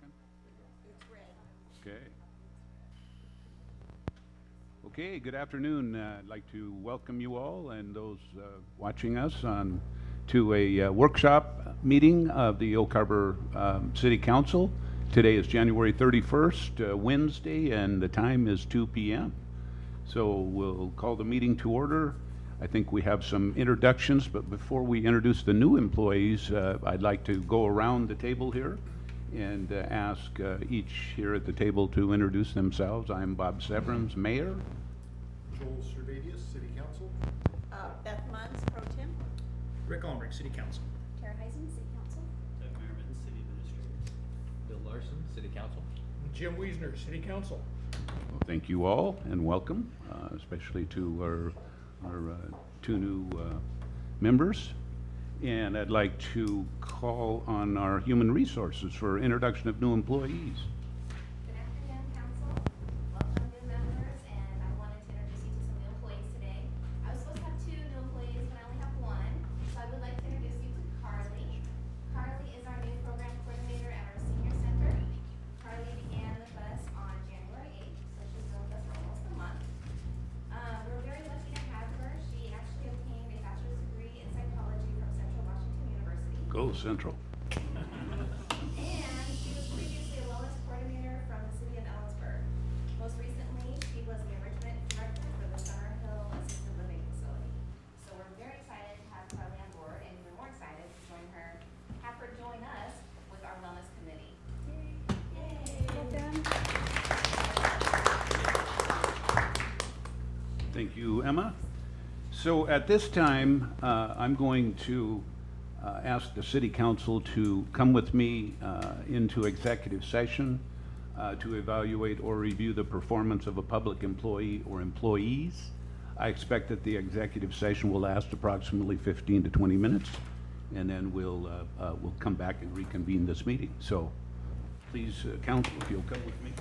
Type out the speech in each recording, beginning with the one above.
working? It's red. Okay. Okay, good afternoon. I'd like to welcome you all and those watching us on to a workshop meeting of the Oak Harbor City Council. Today is January 31st, Wednesday, and the time is 2 p.m. So we'll call the meeting to order. I think we have some introductions, but before we introduce the new employees, I'd like to go around the table here and ask each here at the table to introduce themselves. I'm Bob Severns, Mayor. Joel Servadius, City Council. Beth Munns, Pro Tem. Rick Ulrich, City Council. Tara Heisen, City Council. Doug Merriman, City Administrator. Bill Larson, City Council. Jim Wiesner, City Council. Well, thank you all and welcome, especially to our two new members. And I'd like to call on our human resources for introduction of new employees. Good afternoon, Council. Welcome new members, and I wanted to introduce you to some new employees today. I was supposed to have 2 new employees, but I only have 1, so I would like to introduce you to Carly. Carly is our new program coordinator at our senior center. Carly began with us on January 8th, so she's been with us for almost a month. We're very lucky to have her. She actually obtained a bachelor's degree in psychology from Central Washington University. Go Central. And she was previously a wellness coordinator from the city of Ellensburg. Most recently, she was the enrichment director for the Summer Hill Assisted Living Facility. So we're very excited to have Carly on board, and even more excited to have her join us with our wellness committee. Yay! Thank you, Emma. So at this time, I'm going to ask the City Council to come with me into executive session to evaluate or review the performance of a public employee or employees. I expect that the executive session will last approximately 15 to 20 minutes, and then we'll come back and reconvene this meeting. So please, Council, if you'll come with me.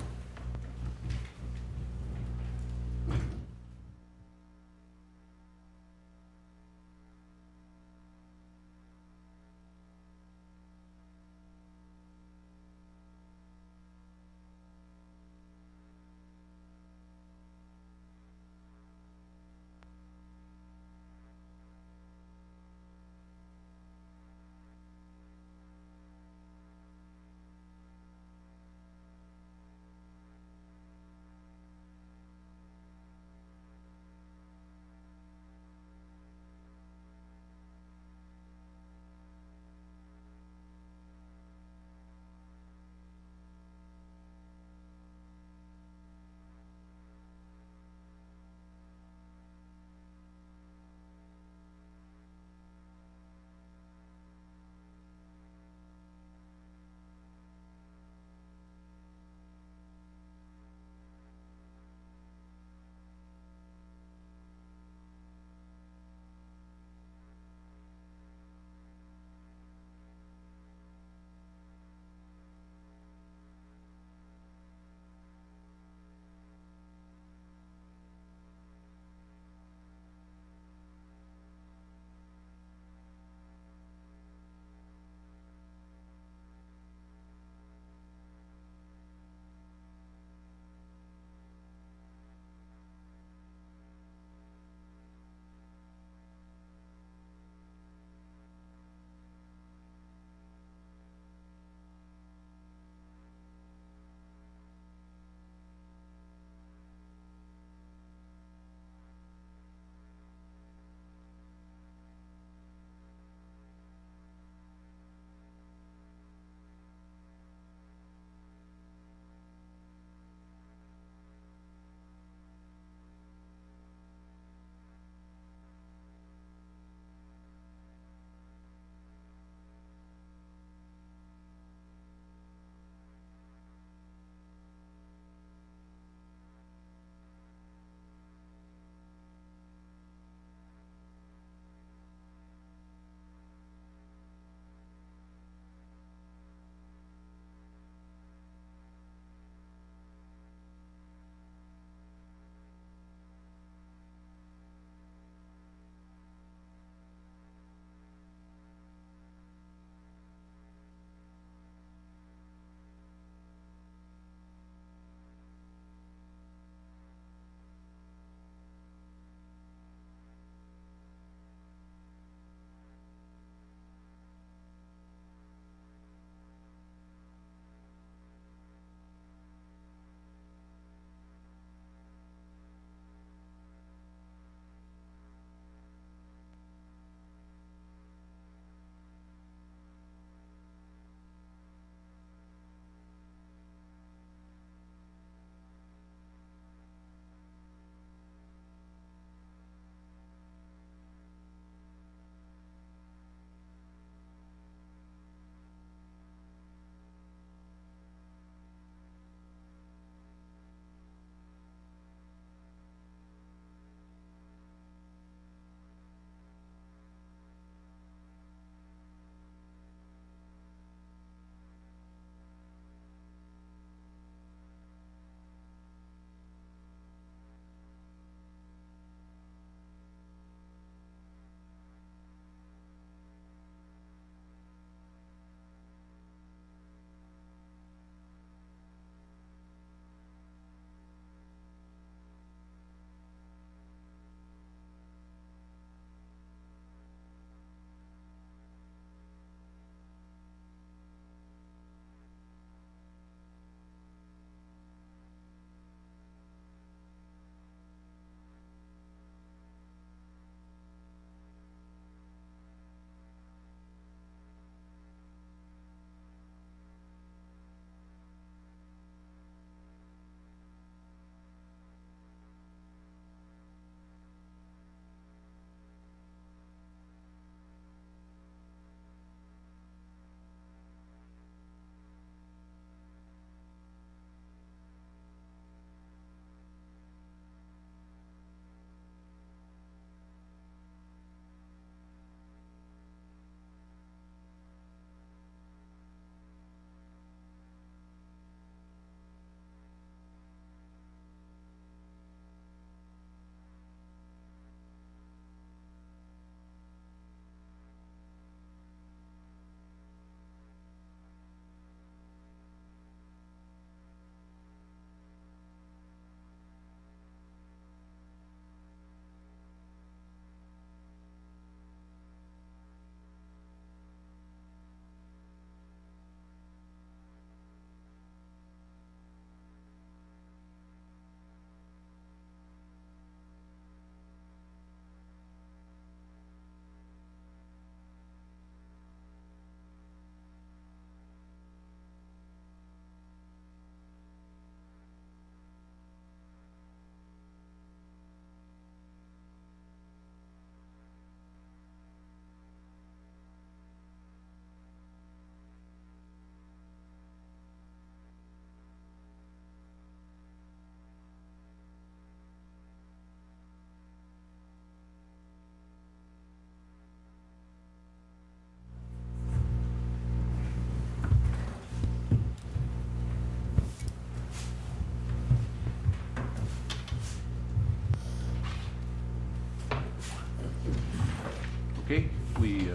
we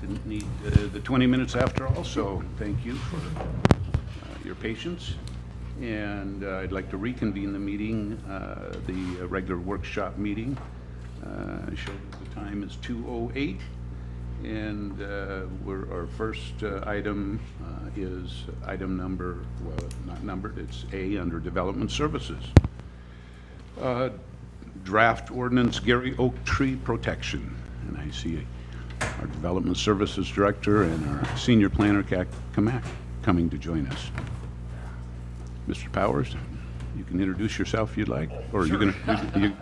didn't need the 20 minutes after all, so thank you for your patience. And I'd like to reconvene the meeting, the regular workshop meeting. Show that the time is 2:08. And our first item is item number, well, not numbered, it's A under Development Services. Draft Ordinance Garry Oak Tree Protection. And I see our Development Services Director and our Senior Planner, Kamak, coming to join us. Mr. Powers, you can introduce yourself if you'd like, or you're going to...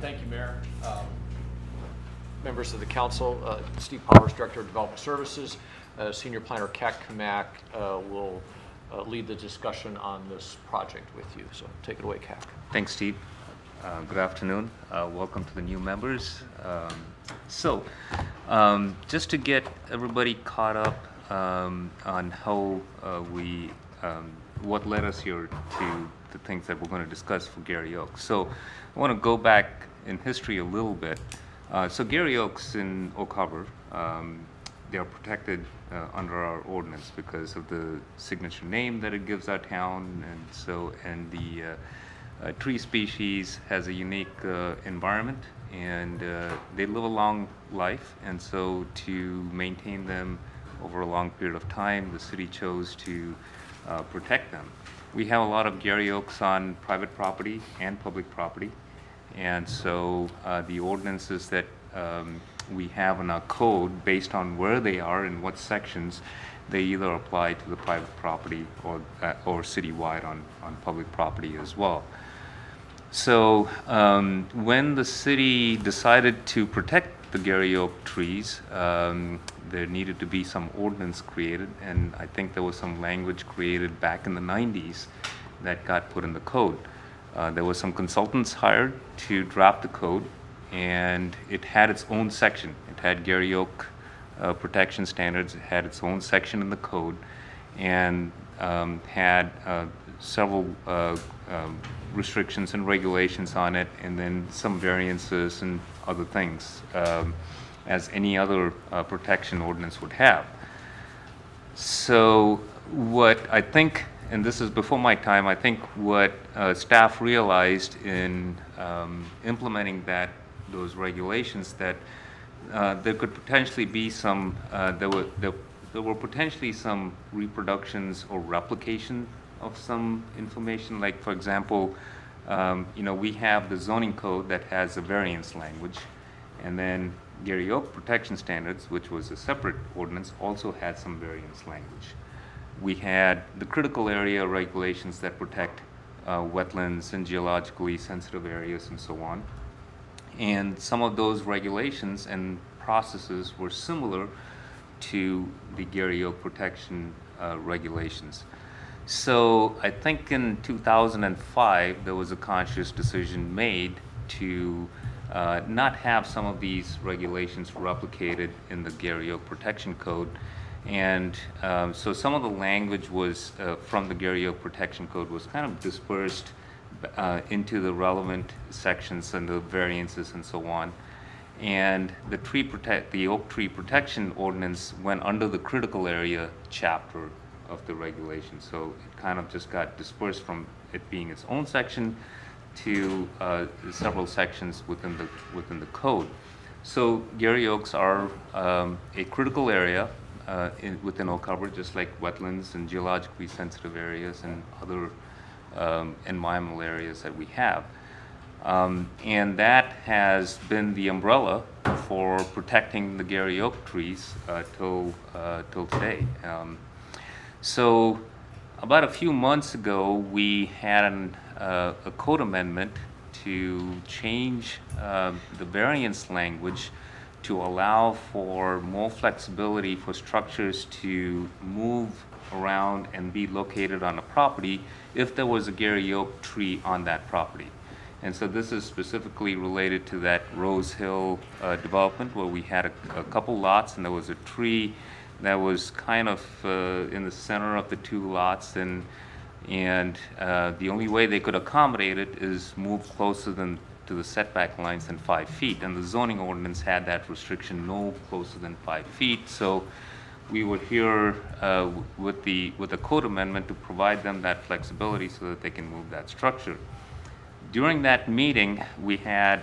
Thank you, Mayor. Members of the council, Steve Powers, Director of Development Services. Senior Planner Kat Kamak will lead the discussion on this project with you. So take it away, Kat. Thanks, Steve. Good afternoon. Welcome to the new members. Just to get everybody caught up on how what led us here to the things that we're going to discuss for Garry Oaks. So I want to go back in history a little bit. So Garry Oaks in Oak Harbor, they are protected under our ordinance because of the signature name that it gives our town, and the tree species has a unique environment, and they live a long life, and so to maintain them over a long period of time, the city chose to protect them. We have a lot of Garry Oaks on private property and public property, and so the ordinances that we have in our code, based on where they are and what sections, they either apply to the private property or citywide on public property as well. So when the city decided to protect the Garry Oak trees, there needed to be some ordinance created, and I think there was some language created back in the 90s that got put in the code. There were some consultants hired to draft the code, and it had its own section. It had Garry Oak protection standards. It had its own section in the code, and had several restrictions and regulations on it, and then some variances and other things, as any other protection ordinance would have. So what I think, and this is before my time, I think what staff realized in implementing those regulations, that there could potentially be some, there were potentially some reproductions or replication of some information. Like, for example, we have the zoning code that has a variance language, and then Garry Oak protection standards, which was a separate ordinance, also had some variance language. We had the critical area regulations that protect wetlands and geologically sensitive areas and so on. And some of those regulations and processes were similar to the Garry Oak protection regulations. So I think in 2005, there was a conscious decision made to not have some of these regulations replicated in the Garry Oak Protection Code. And so some of the language was from the Garry Oak Protection Code was kind of dispersed into the relevant sections and the variances and so on. And the Oak Tree Protection Ordinance went under the critical area chapter of the regulation. So it kind of just got dispersed from it being its own section to several sections within the code. So Garry Oaks are a critical area within Oak Harbor, just like wetlands and geologically sensitive areas and other environmental areas that we have. And that has been the umbrella for protecting the Garry Oak trees till today. So about a few months ago, we had a code amendment to change the variance language to allow for more flexibility for structures to move around and be located on a property if there was a Garry Oak tree on that property. And so this is specifically related to that Rose Hill development, where we had a couple lots, and there was a tree that was kind of in the center of the two lots, and the only way they could accommodate it is move closer than to the setback lines than 5 feet, and the zoning ordinance had that restriction no closer than 5 feet. So we were here with the code amendment to provide them that flexibility so that they can move that structure. During that meeting, we had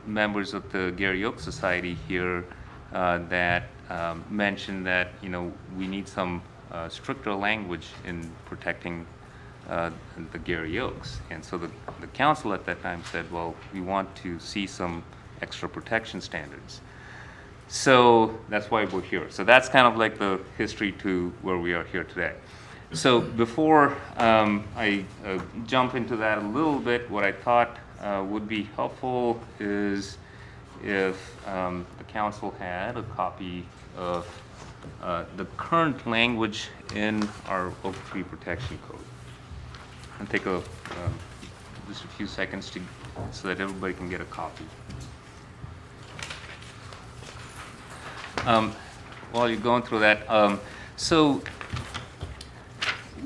members of the Garry Oak Society here that mentioned that, you know, we need some stricter language in protecting the Garry Oaks. And so the council at that time said, well, we want to see some extra protection standards. So that's why we're here. So that's kind of like the history to where we are here today. So before I jump into that a little bit, what I thought would be helpful is if the council had a copy of the current language in our oak tree protection code. And take just a few seconds so that everybody can get a copy. While you're going through that, so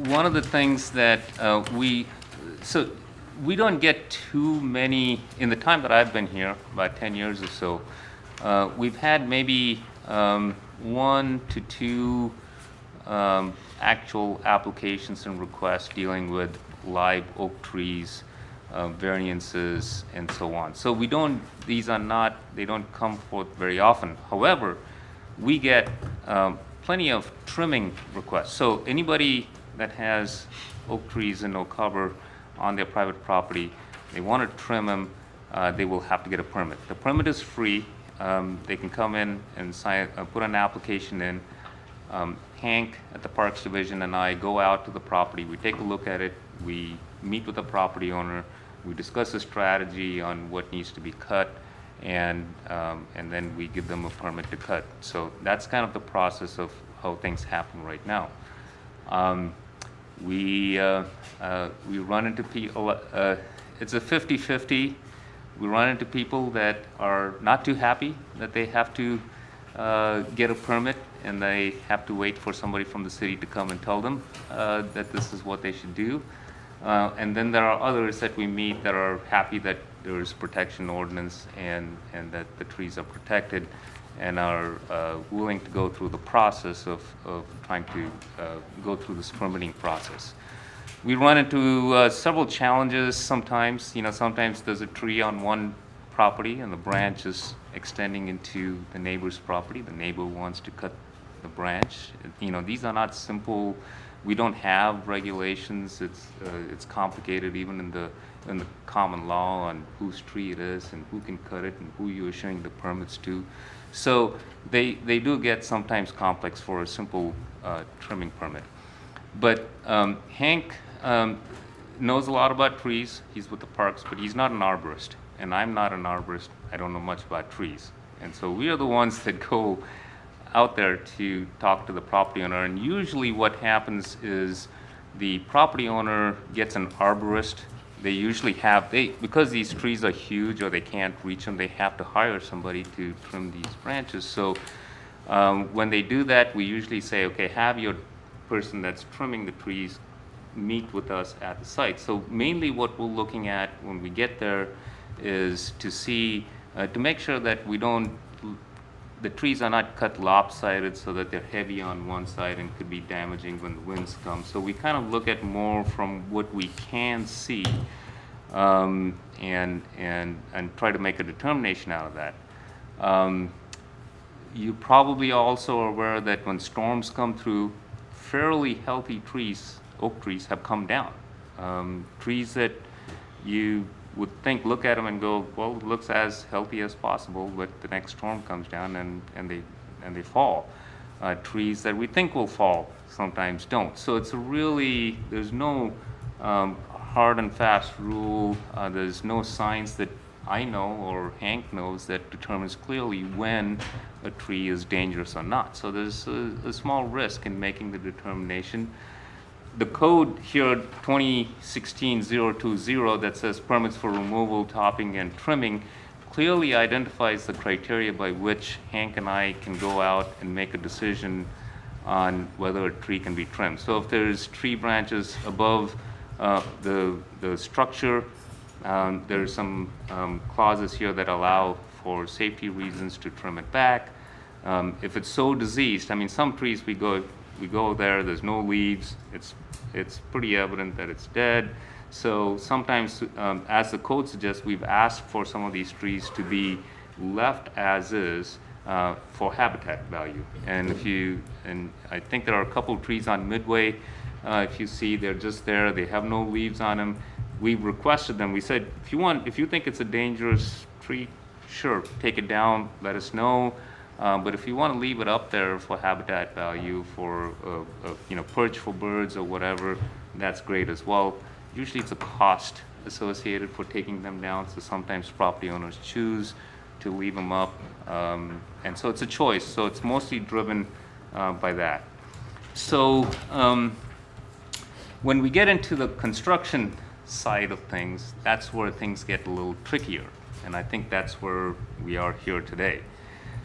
one of the things that we don't get too many, in the time that I've been here, about 10 years or so, we've had maybe 1 to 2 actual applications and requests dealing with live oak trees, variances, and so on. So they don't come forth very often. However, we get plenty of trimming requests. So anybody that has oak trees and no cover on their private property, they want to trim them, they will have to get a permit. The permit is free. They can come in and put an application in. Hank at the Parks Division and I go out to the property, we take a look at it, we meet with the property owner, we discuss a strategy on what needs to be cut, and then we give them a permit to cut. So that's kind of the process of how things happen right now. We run into people, it's a 50-50. We run into people that are not too happy that they have to get a permit and they have to wait for somebody from the city to come and tell them that this is what they should do. And then there are others that we meet that are happy that there is protection ordinance and that the trees are protected and are willing to go through the process of trying to go through this permitting process. We run into several challenges sometimes. You know, sometimes there's a tree on one property and the branch is extending into the neighbor's property. The neighbor wants to cut the branch. You know, these are not simple. We don't have regulations. It's complicated even in the common law on whose tree it is and who can cut it and who you're issuing the permits to. So they do get sometimes complex for a simple trimming permit. But Hank knows a lot about trees. He's with the parks, but he's not an arborist. And I'm not an arborist. I don't know much about trees. And so we are the ones that go out there to talk to the property owner. And usually what happens is the property owner gets an arborist. They usually have, because these trees are huge or they can't reach them, they have to hire somebody to trim these branches. So when they do that, we usually say, okay, have your person that's trimming the trees meet with us at the site. So mainly what we're looking at when we get there is to see, to make sure that the trees are not cut lopsided so that they're heavy on one side and could be damaging when the winds come. So we kind of look at more from what we can see and try to make a determination out of that. You probably also are aware that when storms come through, fairly healthy trees, oak trees, have come down. Trees that you would think, look at them and go, well, it looks as healthy as possible, but the next storm comes down and they fall. Trees that we think will fall sometimes don't. So it's there's no hard and fast rule. There's no science that I know or Hank knows that determines clearly when a tree is dangerous or not. So there's a small risk in making the determination. The code here, 2016-020, that says permits for removal, topping, and trimming, clearly identifies the criteria by which Hank and I can go out and make a decision on whether a tree can be trimmed. So if there's tree branches above the structure, There's some clauses here that allow for safety reasons to trim it back. If it's so diseased, I mean, some trees we go there, there's no leaves, it's pretty evident that it's dead. So sometimes, as the code suggests, we've asked for some of these trees to be left as is for habitat value. And I think there are a couple trees on Midway. If you see, they're just there. They have no leaves on them. We requested them. We said, if you think it's a dangerous tree, sure, take it down. Let us know. But if you want to leave it up there for habitat value, for perch for birds or whatever, that's great as well. Usually, it's a cost associated for taking them down. So sometimes property owners choose to leave them up, and so it's a choice. So it's mostly driven by that. So when we get into the construction side of things, that's where things get a little trickier, and I think that's where we are here today.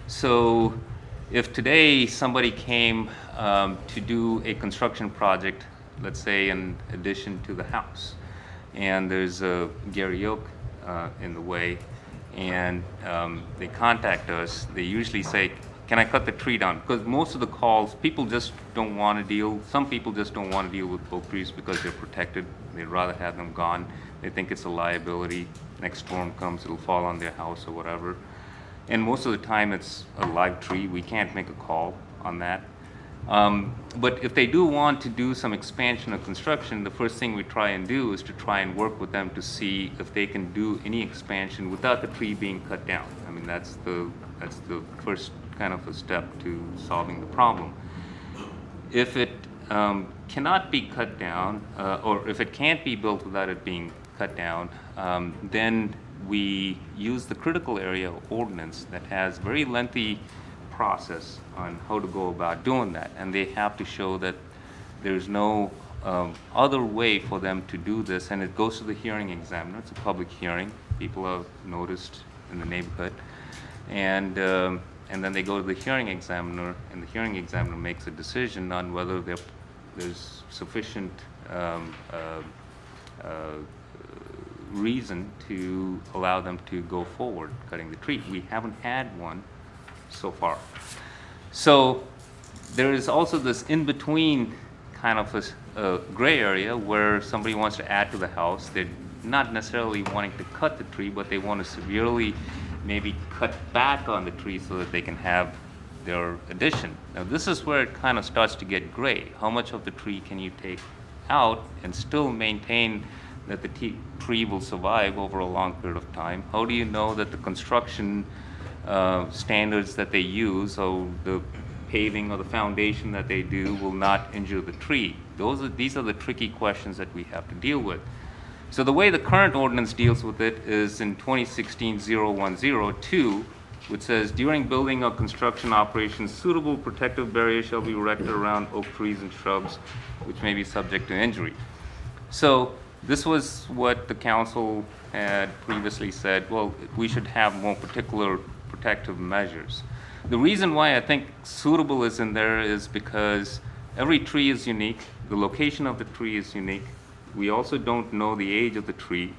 So if today somebody came to do a construction project, let's say in addition to the house, and there's a Garry oak in the way, and they contact us, they usually say, can I cut the tree down? Because most of the calls, people just don't want to deal, some people just don't want to deal with oak trees because they're protected. They'd rather have them gone. They think it's a liability. Next storm comes, it'll fall on their house or whatever. And most of the time it's a live tree. We can't make a call on that. But if they do want to do some expansion or construction, the first thing we try and do is to try and work with them to see if they can do any expansion without the tree being cut down. I mean, that's the first kind of a step to solving the problem. If it cannot be cut down, or if it can't be built without it being cut down, then we use the critical area ordinance that has very lengthy process on how to go about doing that, and they have to show that there's no other way for them to do this, and it goes to the hearing examiner. It's a public hearing. People are noticed in the neighborhood, and then they go to the hearing examiner, and the hearing examiner makes a decision on whether there's sufficient reason to allow them to go forward cutting the tree. We haven't had one so far. So there is also this in-between kind of a gray area where somebody wants to add to the house. They're not necessarily wanting to cut the tree, but they want to severely maybe cut back on the tree so that they can have their addition. Now this is where it kind of starts to get gray. How much of the tree can you take out and still maintain that the tree will survive over a long period of time? How do you know that the construction standards that they use, or the paving or the foundation that they do, will not injure the tree? These are the tricky questions that we have to deal with. So the way the current ordinance deals with it is in 2016-0102, which says, during building or construction operations, suitable protective barriers shall be erected around oak trees and shrubs which may be subject to injury. So this was what the council had previously said, well, we should have more particular protective measures. The reason why I think suitable is in there is because every tree is unique, the location of the tree is unique. We also don't know the age of the tree,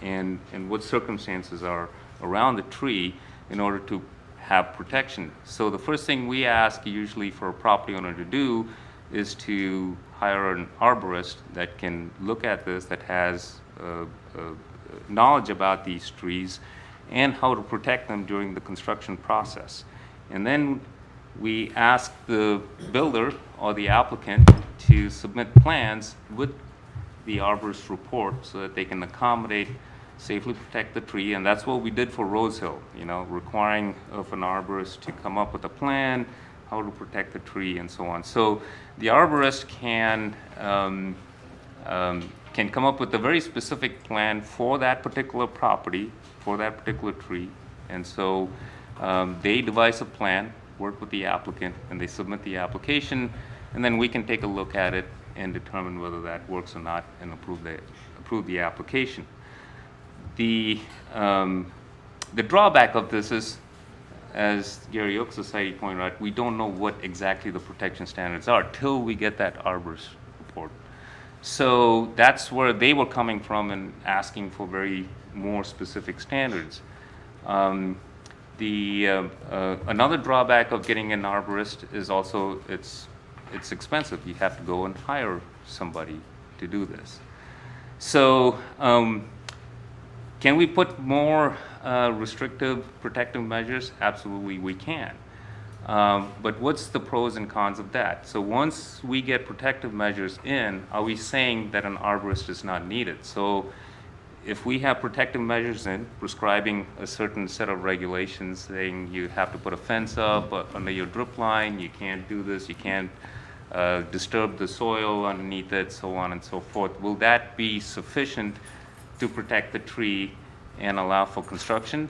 and what circumstances are around the tree in order to have protection. So the first thing we ask usually for a property owner to do is to hire an arborist that can look at this, that has knowledge about these trees and how to protect them during the construction process. And then we ask the builder or the applicant to submit plans with the arborist report so that they can accommodate, safely protect the tree. And that's what we did for Rose Hill, requiring of an arborist to come up with a plan, how to protect the tree, and so on. So the arborist can come up with a very specific plan for that particular property, for that particular tree. And so they devise a plan, work with the applicant, and they submit the application, and then we can take a look at it and determine whether that works or not and approve the application. The drawback of this is, as Garry Oak Society pointed out, we don't know what exactly the protection standards are till we get that arborist report. So that's where they were coming from and asking for very more specific standards. Another drawback of getting an arborist is also it's expensive. You have to go and hire somebody to do this. So can we put more restrictive protective measures? Absolutely we can. But what's the pros and cons of that? So once we get protective measures in, are we saying that an arborist is not needed? So if we have protective measures in, prescribing a certain set of regulations, saying you have to put a fence up under your drip line, you can't do this, you can't disturb the soil underneath it, so on and so forth, will that be sufficient to protect the tree and allow for construction?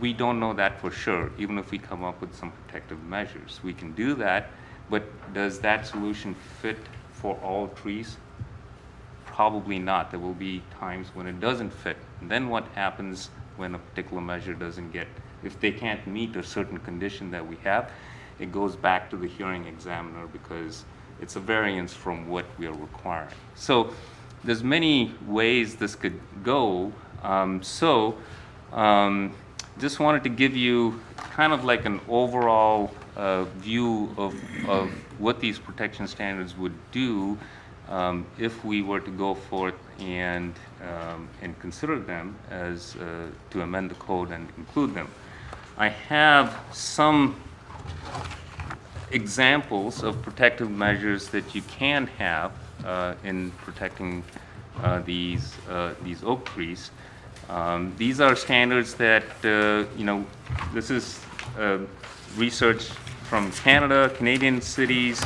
We don't know that for sure, even if we come up with some protective measures. We can do that, but does that solution fit for all trees? Probably not. There will be times when it doesn't fit. And then what happens when a particular measure doesn't get, if they can't meet a certain condition that we have, it goes back to the hearing examiner because it's a variance from what we are requiring. So there's many ways this could go. Just wanted to give you kind of like an overall view of what these protection standards would do if we were to go forth and consider them as to amend the code and include them. I have some examples of protective measures that you can have in protecting these oak trees. These are standards that, this is research from Canada, Canadian cities,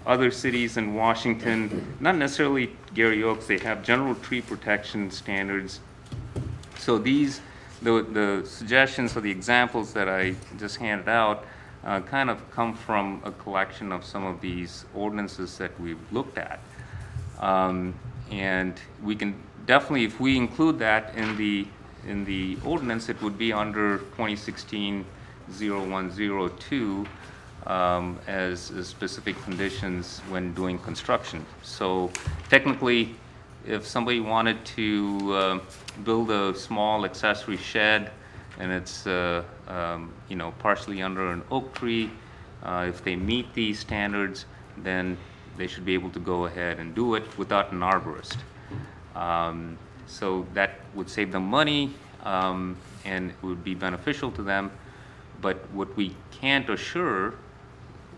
other cities in Washington, not necessarily Garry Oaks, they have general tree protection standards. So these, the suggestions or the examples that I just handed out kind of come from a collection of some of these ordinances that we've looked at. And we can definitely, if we include that in the ordinance, it would be under 2016-0102 as specific conditions when doing construction. So technically, if somebody wanted to build a small accessory shed and it's partially under an oak tree, if they meet these standards, then they should be able to go ahead and do it without an arborist. So that would save them money and it would be beneficial to them. But what we can't assure,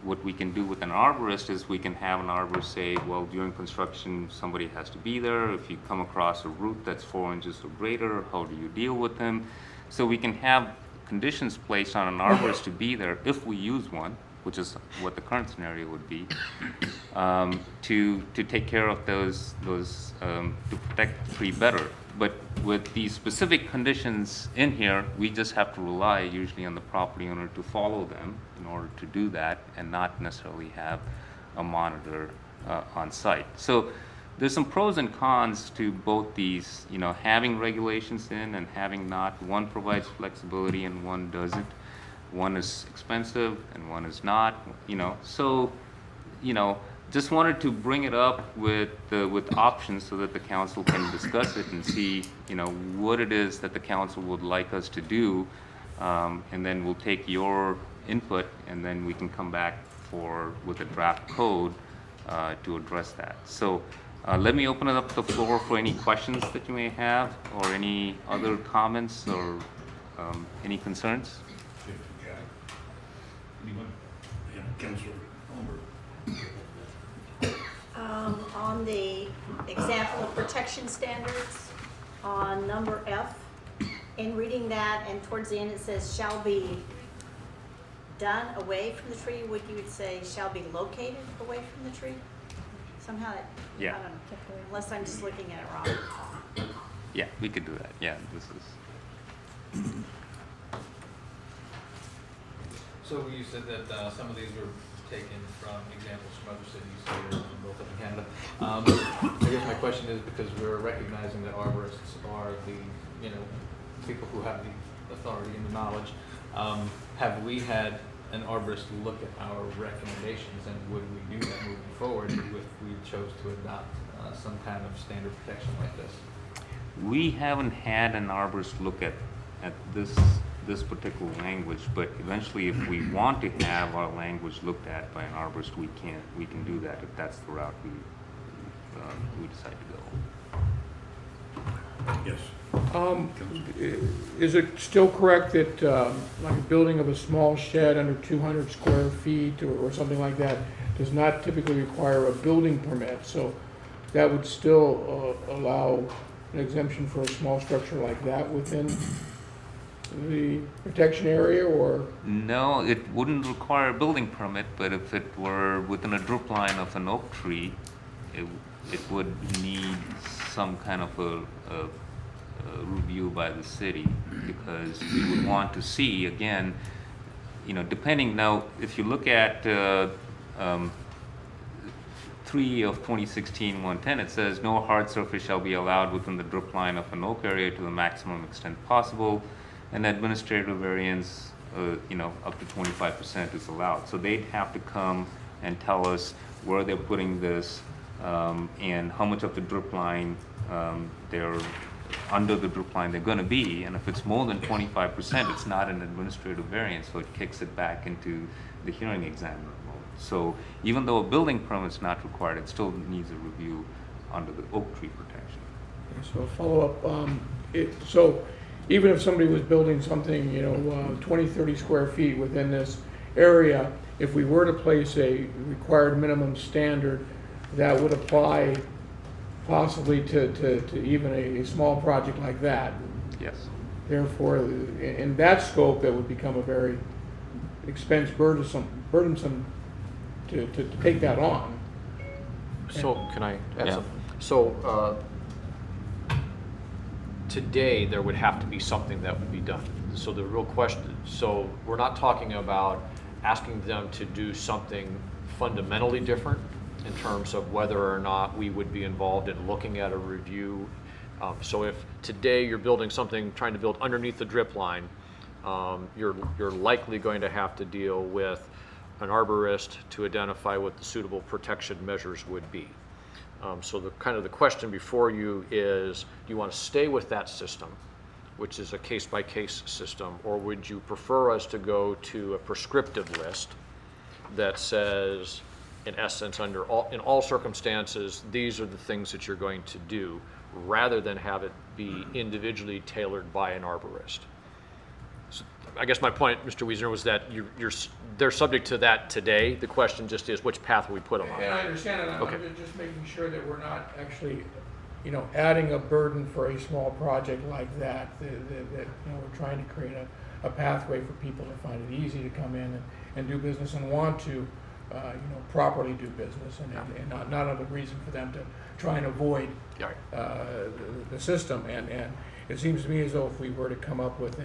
what we can do with an arborist is we can have an arborist say, well, during construction, somebody has to be there. If you come across a root that's 4 inches or greater, how do you deal with them? So we can have conditions placed on an arborist to be there if we use one, which is what the current scenario would be, to take care of those to protect the tree better. But with these specific conditions in here, we just have to rely usually on the property owner to follow them in order to do that and not necessarily have a monitor on site. So there's some pros and cons to both these, having regulations in and having not. One provides flexibility and one doesn't. One is expensive and one is not, So, just wanted to bring it up with options so that the council can discuss it and see, what it is that the council would like us to do. And then we'll take your input and then we can come back with a draft code to address that. So let me open it up to the floor for any questions that you may have or any other comments or any concerns. On the example of protection standards, on number F, in reading that, and towards the end it says shall be done away from the tree, would you say shall be located away from the tree? Somehow that, Yeah. I don't know, unless I'm just looking at it wrong. Yeah, we could do that. Yeah, this is. So you said that some of these were taken from examples from other cities here in both up in Canada. I guess my question is, because we're recognizing that arborists are the people who have the authority and the knowledge, have we had an arborist look at our recommendations, and would we do that moving forward if we chose to adopt some kind of standard protection like this? We haven't had an arborist look at this particular language, but eventually if we want to have our language looked at by an arborist, we can do that if that's the route we decide to go. Yes. Is it still correct that, like a building of a small shed under 200 square feet or something like that does not typically require a building permit? So that would still allow an exemption for a small structure like that within the protection area, or? No, it wouldn't require a building permit, but if it were within a drip line of an oak tree, it would need some kind of a review by the city, because we would want to see, again, depending, now, if you look at 3 of 2016-110, it says no hard surface shall be allowed within the drip line of an oak area to the maximum extent possible, and administrative variance, up to 25% is allowed. So they'd have to come and tell us where they're putting this, and how much of the drip line they're under the drip line they're going to be, and if it's more than 25%, it's not an administrative variance, so it kicks it back into the hearing examiner mode. So even though a building permit's not required, it still needs a review under the oak tree protection. So follow up, so even if somebody was building something, 20, 30 square feet within this area, if we were to place a required minimum standard, that would apply possibly to even a small project like that. Yes. Therefore, in that scope, that would become a very burdensome to take that on. So can I add Yeah. something? So today, there would have to be something that would be done. So the real question, so we're not talking about asking them to do something fundamentally different in terms of whether or not we would be involved in looking at a review. So if today you're building something, trying to build underneath the drip line, you're likely going to have to deal with an arborist to identify what the suitable protection measures would be. So the question before you is, do you want to stay with that system, which is a case-by-case system, or would you prefer us to go to a prescriptive list that says, in essence, in all circumstances, these are the things that you're going to do, rather than have it be individually tailored by an arborist? So I guess my point, Mr. Wiesner, was that they're subject to that today. The question just is, which path will we put them on? And I understand it, Okay. I'm just making sure that we're not actually, adding a burden for a small project like that, that we're trying to create a pathway for people to find it easy to come in and do business and want to, properly do business, and not have a reason for them to try and avoid the system. And it seems to me as though if we were to come up with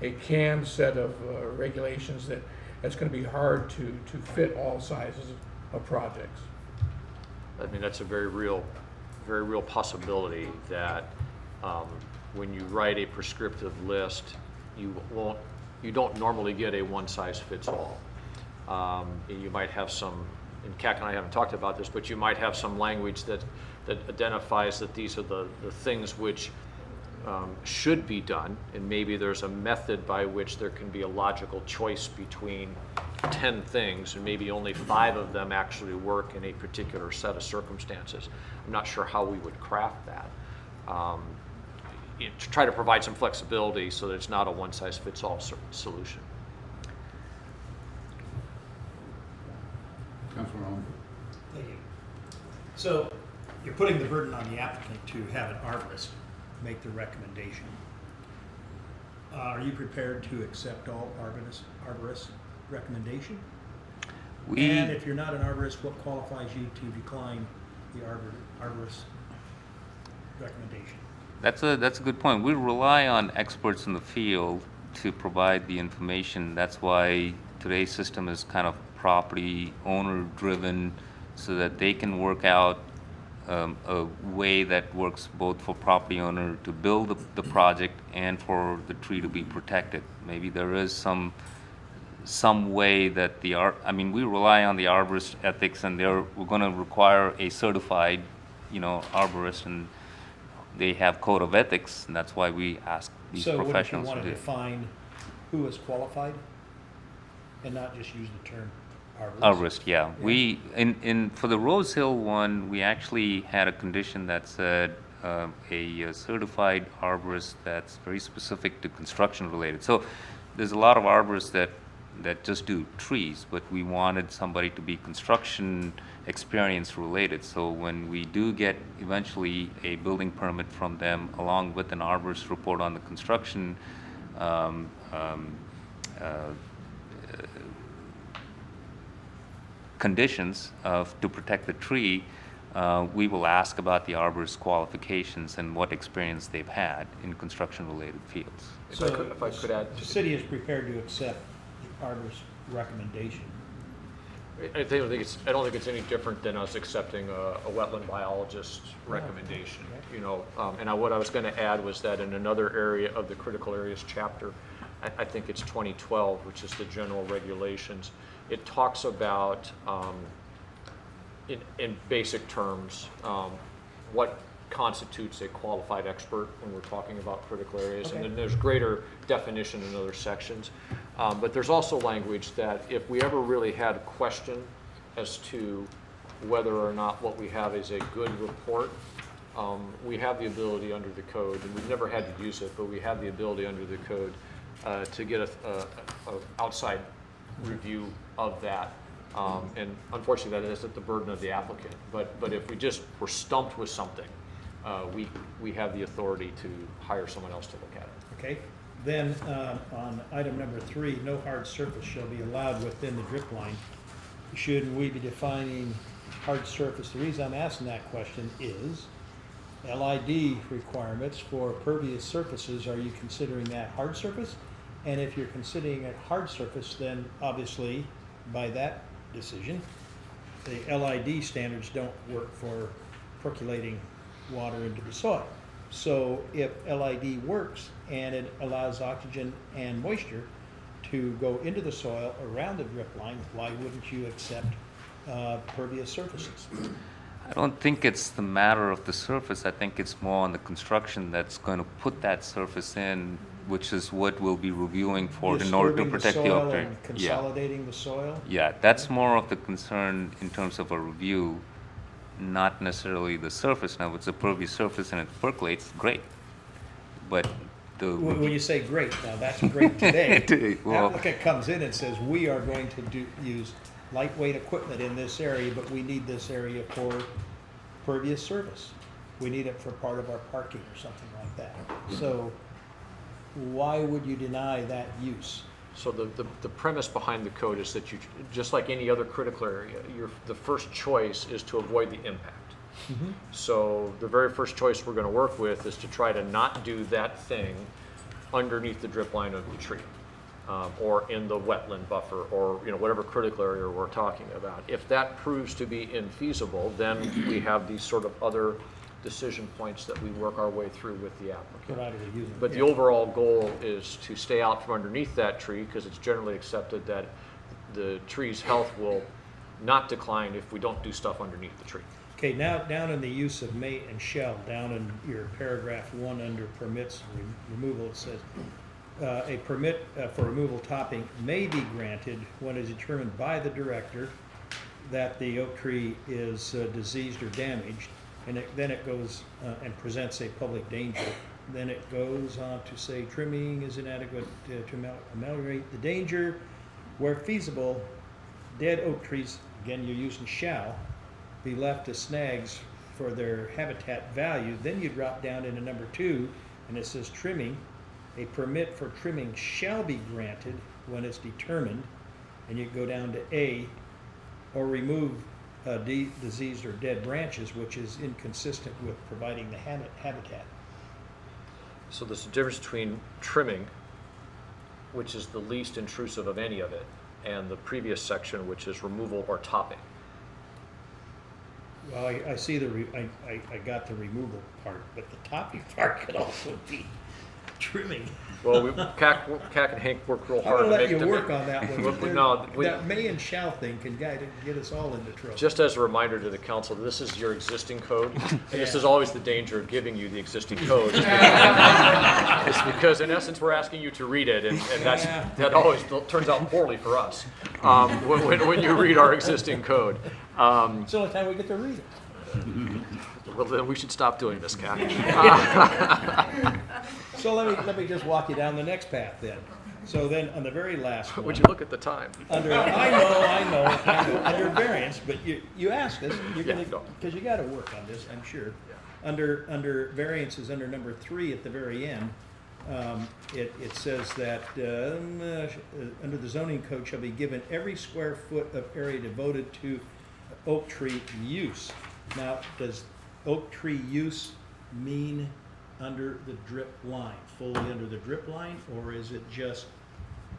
a canned set of regulations, that's going to be hard to fit all sizes of projects. I mean, that's a very real possibility that when you write a prescriptive list, you don't normally get a one-size-fits-all. You might have some, and CAC and I haven't talked about this, but you might have some language that identifies that these are the things which should be done, and maybe there's a method by which there can be a logical choice between 10 things, and maybe only 5 of them actually work in a particular set of circumstances. I'm not sure how we would craft that. To try to provide some flexibility so that it's not a one-size-fits-all solution. Councilor Owen. Thank you. So you're putting the burden on the applicant to have an arborist make the recommendation. Are you prepared to accept all arborist recommendation? And if you're not an arborist, what qualifies you to decline the arborist recommendation? That's a good point. We rely on experts in the field to provide the information. That's why today's system is kind of property owner driven, so that they can work out a way that works both for property owner to build the project and for the tree to be protected. Maybe there is some some way that I mean, we rely on the arborist ethics, and we're going to require a certified, arborist, and they have code of ethics, and that's why we ask these So wouldn't you professionals want to to do it. define who is qualified and not just use the term arborist? Arborist, yeah. We, for the Rose Hill one, we actually had a condition that said a certified arborist that's very specific to construction related. So there's a lot of arborists that just do trees, but we wanted somebody to be construction experience related. So when we do get eventually a building permit from them, along with an arborist report on the construction conditions to protect the tree, we will ask about the arborist qualifications and what experience they've had in construction-related fields. If I could add. The city is prepared to accept the arborist's recommendation. I don't think it's any different than us accepting a wetland biologist's recommendation, and what I was going to add was that in another area of the critical areas chapter, I think it's 2012, which is the general regulations, it talks about, in basic terms, what constitutes a qualified expert when we're talking about critical areas. Okay. And then there's greater definition in other sections. But there's also language that if we ever really had a question as to whether or not what we have is a good report, we have the ability under the code, and we've never had to use it, but we have the ability under the code to get a outside review of that. And unfortunately, that is at the burden of the applicant. But if we just were stumped with something, we have the authority to hire someone else to look at it. Okay, then on item number 3, no hard surface shall be allowed within the drip line. Should we be defining hard surface? The reason I'm asking that question is LID requirements for pervious surfaces. Are you considering that hard surface? And if you're considering it hard surface, then obviously by that decision, the LID standards don't work for percolating water into the soil. So if LID works and it allows oxygen and moisture to go into the soil around the drip line, why wouldn't you accept pervious surfaces? I don't think it's the matter of the surface. I think it's more on the construction that's going to put that surface in, which is what we'll be reviewing for in order to Disturbing protect the soil upper. and consolidating the soil? Yeah, that's more of the concern in terms of a review, not necessarily the surface. Now, if it's a pervious surface and it percolates, great. But When you say great, now that's great today. Well- Applicant comes in and says, we are going to use lightweight equipment in this area, but we need this area for pervious surface. We need it for part of our parking or something like that. So why would you deny that use? So the premise behind the code is that you, just like any other critical area, the first choice is to avoid the impact. So the very first choice we're going to work with is to try to not do that thing underneath the drip line of the tree, or in the wetland buffer, or whatever critical area we're talking about. If that proves to be infeasible, then we have these sort of other decision points that we work our way through with the applicant. Provided we use it. But the overall goal is to stay out from underneath that tree, because it's generally accepted that the tree's health will not decline if we don't do stuff underneath the tree. Okay, now down in the use of may and shall, down in your paragraph 1 under permits removal, it says, a permit for removal topping may be granted when it is determined by the director that the oak tree is diseased or damaged, and then it goes and presents a public danger. Then it goes on to say trimming is inadequate to ameliorate the danger. Where feasible, dead oak trees, again you're using shall, be left as snags for their habitat value. Then you drop down into number 2, and it says trimming. A permit for trimming shall be granted when it's determined, and you go down to A, or remove diseased or dead branches, which is inconsistent with providing the habitat. So there's a difference between trimming, which is the least intrusive of any of it, and the previous section, which is removal or topping. Well, I see I got the removal part, but the topping part could also be trimming. Well, CAC and Hank worked real I'm hard gonna to let make you to work make- on that Well, one. no, we- That may and shall thing can get us all into trouble. Just as a reminder to the council, this is your existing code. And this Yeah. is always the danger of giving you the existing code. It's because in essence, we're asking you to read it, and that always turns out poorly for us when you read our existing code. It's the only time we get to read it. Well, then we should stop doing this, CAC. So let me just walk you down the next path then. So then on the very last one. Would you look at the time? Under, I know, under variance, but you asked us, you're Yeah, gonna, go. because you gotta work on this, I'm sure. Under variances, under number 3 at the very end, it says that, under the zoning code shall be given every square foot of area devoted to oak tree use. Now, does oak tree use mean under the drip line, fully under the drip line, or is it just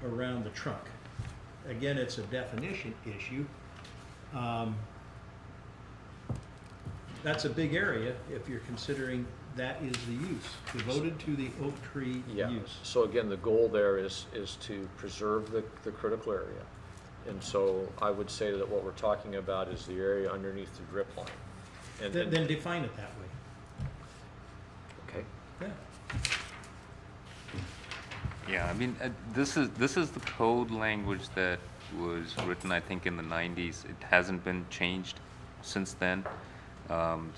around the trunk? Again, it's a definition issue. That's a big area if you're considering that is the use, devoted to the oak tree Yeah, use. so again, the goal there is to preserve the critical area. And so I would say that what we're talking about is the area underneath the drip line. And Then define it that way. okay, Yeah. Yeah, I mean, this is the code language that was written, I think, in the 90s. It hasn't been changed since then. You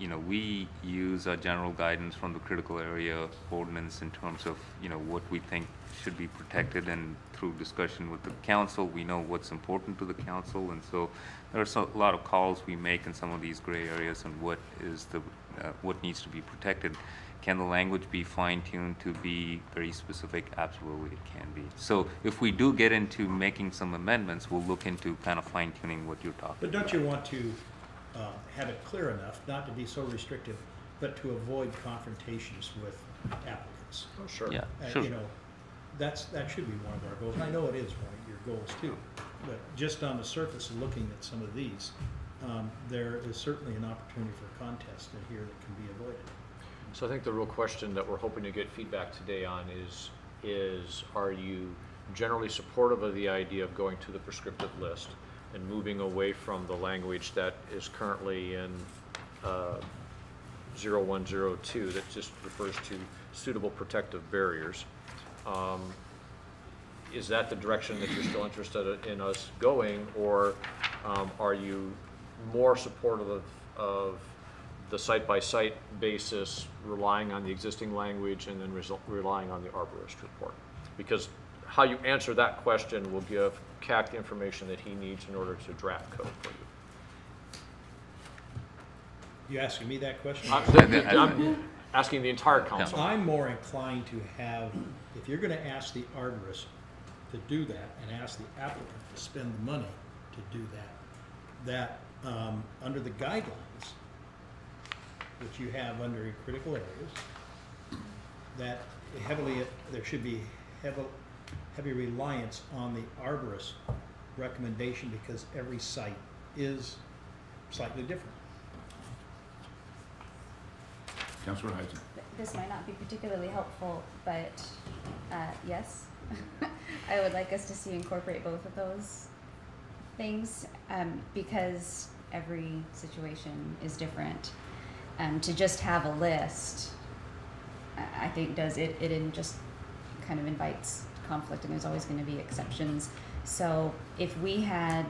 know, we use our general guidance from the critical area ordinance in terms of, you know, what we think should be protected, and through discussion with the council, we know what's important to the council, and so there's a lot of calls we make in some of these gray areas on what is what needs to be protected. Can the language be fine-tuned to be very specific? Absolutely, it can be. So if we do get into making some amendments, we'll look into kind of fine-tuning what you're talking But about. don't you want to have it clear enough, not to be so restrictive, but to avoid confrontations with applicants? oh, sure. Yeah, sure. You know, that should be one of our goals. I know it is one of your goals too. But just on the surface of looking at some of these, there is certainly an opportunity for contest in here that can be avoided. So I think the real question that we're hoping to get feedback today on is are you generally supportive of the idea of going to the prescriptive list and moving away from the language that is currently in 0102 that just refers to suitable protective barriers? Is that the direction that you're still interested in us going, or are you more supportive of the site-by-site basis, relying on the existing language and then relying on the arborist report? Because how you answer that question will give CAC the information that he needs in order to draft code for you. You asking me that question? I'm asking the entire council. I'm more inclined to have, if you're gonna ask the arborist to do that and ask the applicant to spend the money to do that, under the guidelines, which you have under your critical areas, that there should be heavy reliance on the arborist recommendation, because every site is slightly different. Councilor Heisen. This might not be particularly helpful, but yes, I would like us to see incorporate both of those things, because every situation is different. To just have a list, I think it just kind of invites conflict, and there's always going to be exceptions. So if we had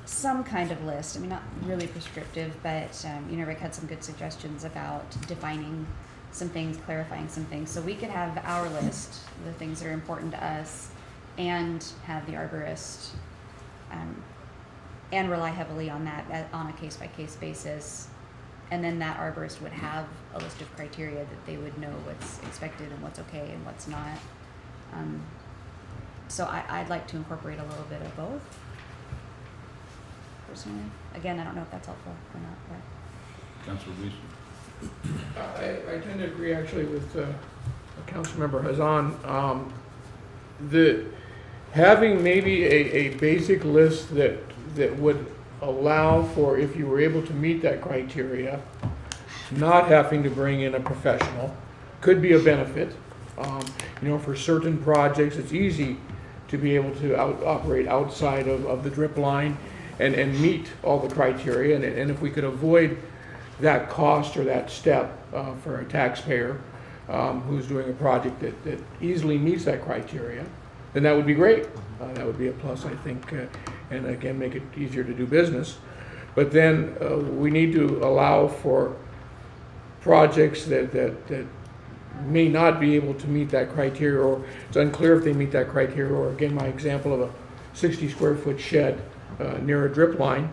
some kind of list, I mean, not really prescriptive, but Rick had some good suggestions about defining some things, clarifying some things. So we could have our list, the things that are important to us, and have the arborist and rely heavily on that on a case-by-case basis. And then that arborist would have a list of criteria that they would know what's expected and what's okay and what's not. So I'd like to incorporate a little bit of both, personally. Again, I don't know if that's helpful or not, but. Councilor Reese. I tend to agree actually with Councilmember Hazan. Having maybe a basic list that would allow for, if you were able to meet that criteria, not having to bring in a professional could be a benefit. You know, for certain projects, it's easy to be able to operate outside of the drip line and meet all the criteria. And if we could avoid that cost or that step for a taxpayer who's doing a project that easily meets that criteria, then that would be great. That would be a plus, I think, and again, make it easier to do business. But then we need to allow for projects that may not be able to meet that criteria, or it's unclear if they meet that criteria, or again, my example of a 60 square foot shed near a drip line.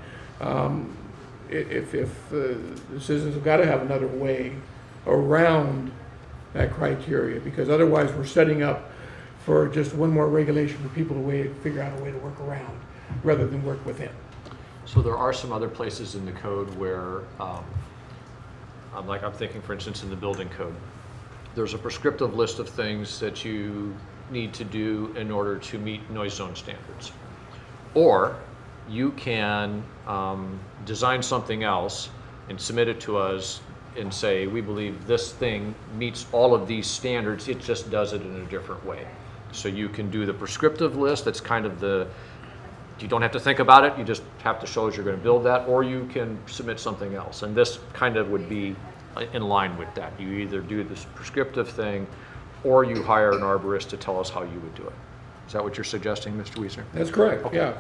If the citizens have got to have another way around that criteria, because otherwise we're setting up for just one more regulation for people to figure out a way to work around rather than work within. So there are some other places in the code where, I'm thinking, for instance, in the building code, there's a prescriptive list of things that you need to do in order to meet noise zone standards. Or you can design something else and submit it to us and say, we believe this thing meets all of these standards, it just does it in a different way. So you can do the prescriptive list, that's kind of you don't have to think about it, you just have to show us you're going to build that, or you can submit something else. And this kind of would be in line with that. You either do this prescriptive thing, or you hire an arborist to tell us how you would do it. Is that what you're suggesting, Mr. Wiesner? That's correct, Okay. yeah.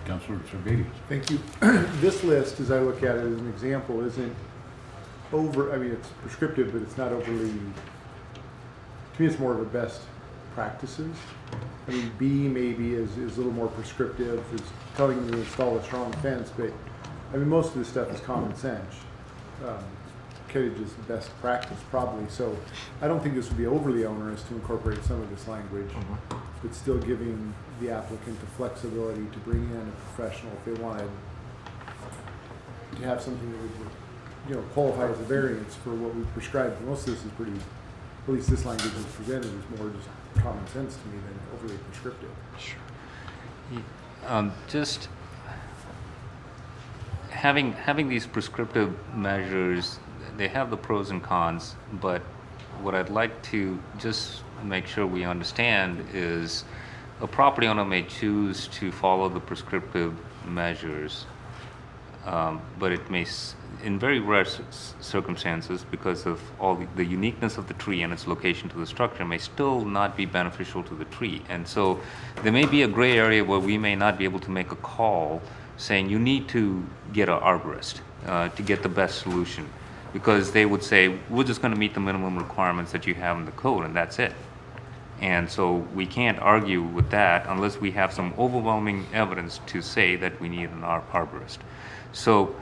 Councilor Servatius. Thank you. This list, as I look at it as an example, isn't it's prescriptive, but it's not overly, to me, it's more of a best practices. I mean, B maybe is a little more prescriptive, is telling you to install a strong fence, but I mean, most of this stuff is common sense. Cottage is best practice probably, so I don't think this would be overly onerous to incorporate some of this language, but still giving the applicant the flexibility to bring in a professional if they wanted to have something that would, qualify as a variance for what we prescribed. Most of this is pretty, at least this language is presented is more just common sense to me than overly prescriptive. Sure. Just having these prescriptive measures, they have the pros and cons, but what I'd like to just make sure we understand is a property owner may choose to follow the prescriptive measures, but it may, in very rare circumstances, because of all the uniqueness of the tree and its location to the structure, may still not be beneficial to the tree. And so there may be a gray area where we may not be able to make a call saying you need to get an arborist to get the best solution, because they would say, we're just going to meet the minimum requirements that you have in the code, and that's it. And so we can't argue with that unless we have some overwhelming evidence to say that we need an arborist. So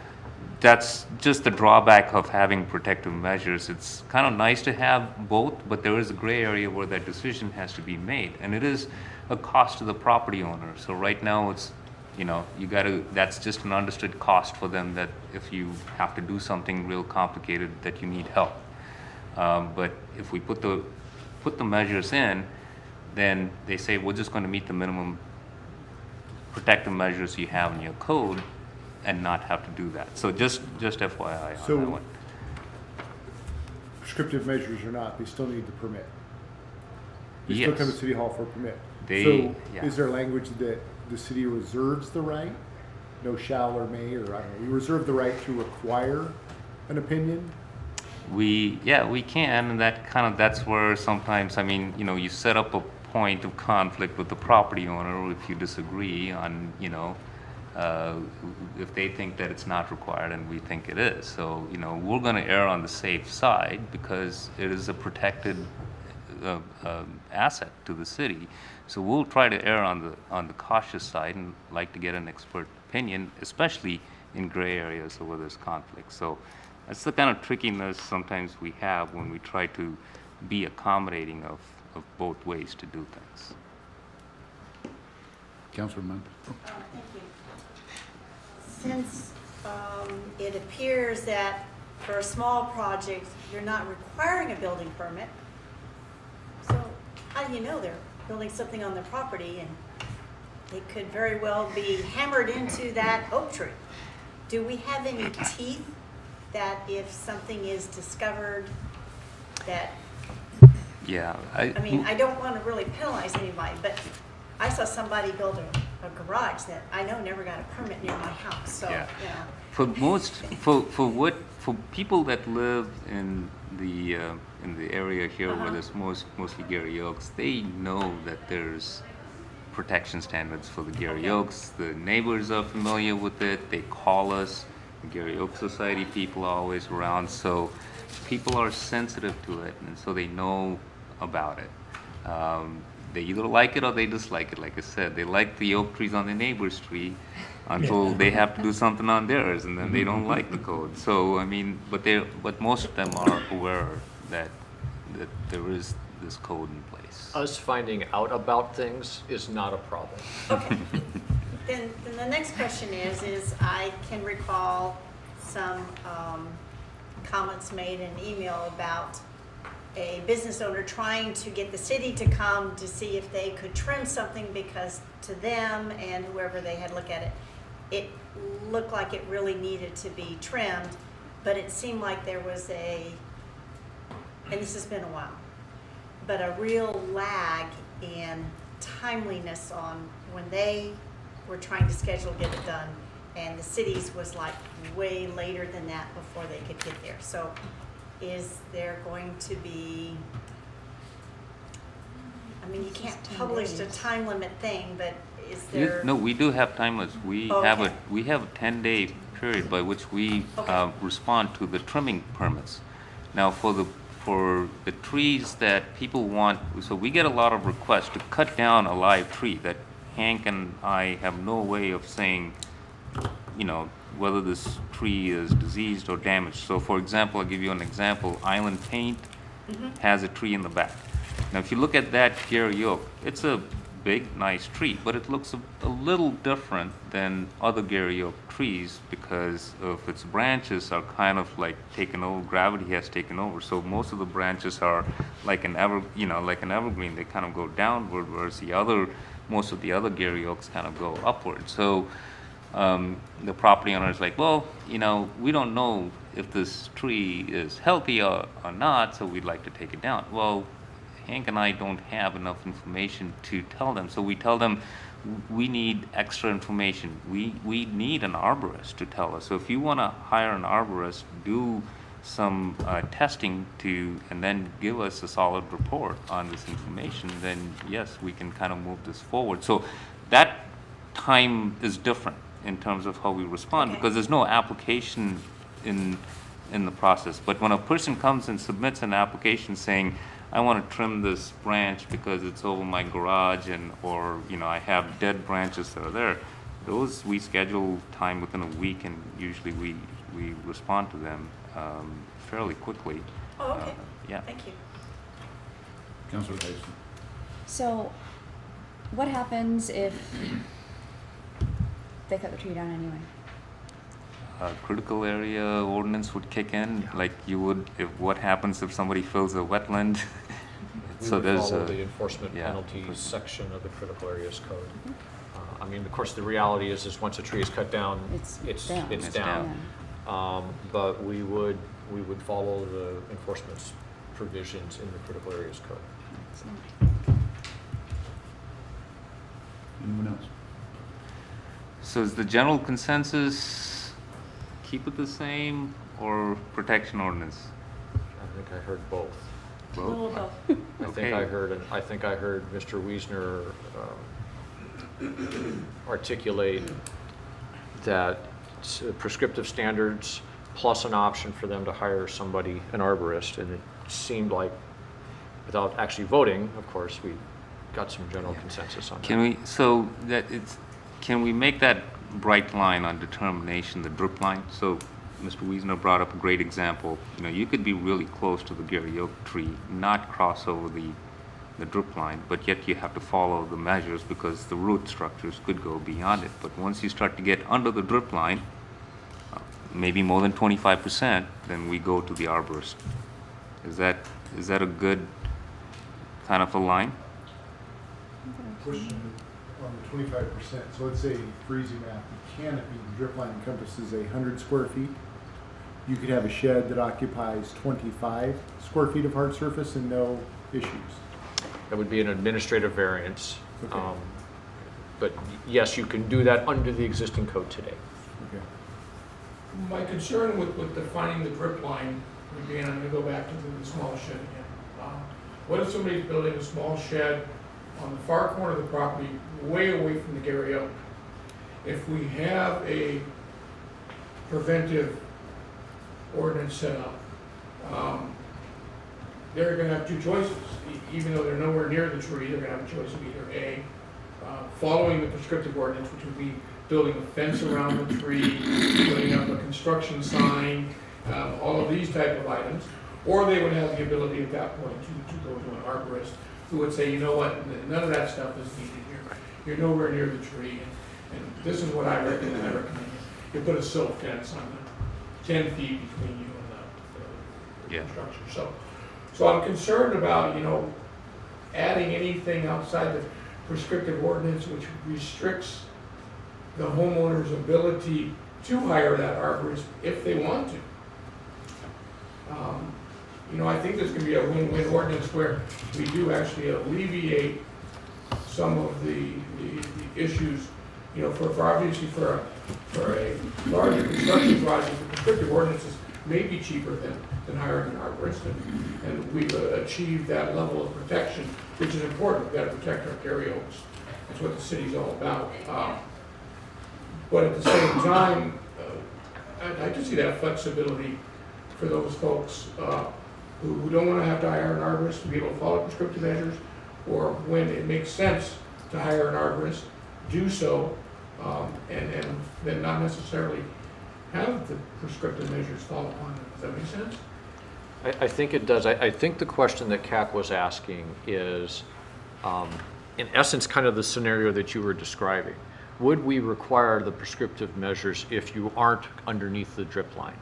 that's just the drawback of having protective measures. It's kind of nice to have both, but there is a gray area where that decision has to be made, and it is a cost to the property owner. So right now it's, that's just an understood cost for them, that if you have to do something real complicated, that you need help. But if we put the measures in, then they say, we're just going to meet the minimum protective measures you have in your code and not have to do that. So just FYI on that one. Prescriptive measures or not, they still need the permit. They Yes. still come to City Hall for a permit. Yeah. Is there language that the city reserves the right? No shall or may, or I don't know, we reserve the right to require an opinion? We can, and that's where sometimes, you set up a point of conflict with the property owner if you disagree on, if they think that it's not required and we think it is. So, we're going to err on the safe side because it is a protected asset to the city. So we'll try to err on the cautious side and like to get an expert opinion, especially in gray areas where there's conflict. So that's the kind of trickiness sometimes we have when we try to be accommodating of both ways to do things. Councilor Munn. Thank you. Since it appears that for a small project, you're not requiring a building permit, so how do you know they're building something on their property and it could very well be hammered into that oak tree? Do we have any teeth that if something is discovered that, Yeah. I mean, I don't want to really penalize anybody, but I saw somebody build a garage that I know never got a permit near my house, so, Yeah. you know. For most, for people that live in the area here where there's mostly Gary Oaks, they know that there's protection standards for the Gary Oaks. The neighbors are familiar with it. They call us. The Gary Oaks Society people are always around, so people are sensitive to it, and so they know about it. They either like it or they dislike it. Like I said, they like the oak trees on their neighbor's tree until they have to do something on theirs, and then they don't like the code. So I mean, but most of them are aware that there is this code in place. Us finding out about things is not a problem. Okay. Then the next question is I can recall some comments made in an email about a business owner trying to get the city to come to see if they could trim something because to them and whoever they had looked at it, it looked like it really needed to be trimmed, but it seemed like there was and this has been a while, but a real lag in timeliness on when they were trying to schedule get it done, and the cities was like way later than that before they could get there. So is there going to be, I mean, you can't publish a time limit thing, but is there? No, we do have time limits. We Oh, have okay. we have a 10-day period by which we Okay. respond to the trimming permits. Now, for the trees that people want, so we get a lot of requests to cut down a live tree that Hank and I have no way of saying, you know, whether this tree is diseased or damaged. So for example, I'll give you an example. Island Paint has a tree in the back. Now if you look at that Gary Oak, it's a big, nice tree, but it looks a little different than other Gary Oak trees because of its branches are kind of like taken over, gravity has taken over. So most of the branches are like an evergreen, they kind of go downward, whereas most of the other Gary Oaks kind of go upward. So the property owner is like, well, you know, we don't know if this tree is healthy or not, so we'd like to take it down. Well, Hank and I don't have enough information to tell them, so we tell them we need extra information. We need an arborist to tell us. So if you want to hire an arborist, do some testing and then give us a solid report on this information, then yes, we can kind of move this forward. So that time is different in terms of how we respond, Okay. because there's no application in the process. But when a person comes and submits an application saying, I want to trim this branch because it's over my garage, or you know, I have dead branches that are there, those we schedule time within a week, and usually we respond to them fairly quickly. Oh, okay. Yeah. Thank you. Councilor Tyson. So, what happens if they cut the tree down anyway? Critical area ordinance would kick in, like you would what happens if somebody fills a wetland. We So would there's follow a- the enforcement yeah. penalties section of the critical areas code. I mean, of course, the reality is once a tree is cut down, It's down. It's down. But we would follow the enforcement provisions in the critical areas code. Anyone else? So is the general consensus keep it the same or protection ordinance? I think I heard both. A little both. I think I heard Mr. Wiesner articulate that prescriptive standards plus an option for them to hire somebody, an arborist, and it seemed like, without actually voting, of course, we got some general consensus on that. Can we make that bright line on determination, the drip line? So Mr. Wiesner brought up a great example. You know, you could be really close to the Gary Oak tree, not cross over the drip line, but yet you have to follow the measures because the root structures could go beyond it. But once you start to get under the drip line, maybe more than 25%, then we go to the arborist. Is that a good kind of a line? Question on the 25%. So let's say freezing map, the canopy, the drip line encompasses 100 square feet. you could have a shed that occupies 25 square feet of hard surface and no issues. That would be an administrative variance. Okay. But yes, you can do that under the existing code today. Okay. My concern with defining the drip line, again, I'm gonna go back to the small shed again. What if somebody's building a small shed on the far corner of the property, way away from the Garry Oak? If we have a preventive ordinance set up, they're gonna have two choices. Even though they're nowhere near the tree, they're gonna have a choice of either A, following the prescriptive ordinance, which would be building a fence around the tree, putting up a construction sign, all of these type of items, or they would have the ability at that point to go to an arborist who would say, you know what, none of that stuff is needed here. You're nowhere near the tree, and this is what I recommend. You put a silt fence on the 10 feet between you and the structure. So I'm concerned about, adding anything outside the prescriptive ordinance which restricts the homeowner's ability to hire that arborist if they want to. I think this can be a win-win ordinance where we do actually alleviate some of the issues, for obviously for a larger construction project, the prescriptive ordinances may be cheaper than hiring an arborist, and we've achieved that level of protection, which is important. We've got to protect our Garry Oaks. That's what the city's all about. But at the same time, I'd like to see that flexibility for those folks who don't want to have to hire an arborist to be able to follow prescriptive measures, or when it makes sense to hire an arborist, do so, and then not necessarily have the prescriptive measures fall upon them. Does that make sense? I think it does. I think the question that Cap was asking is, in essence, kind of the scenario that you were describing. Would we require the prescriptive measures if you aren't underneath the drip line?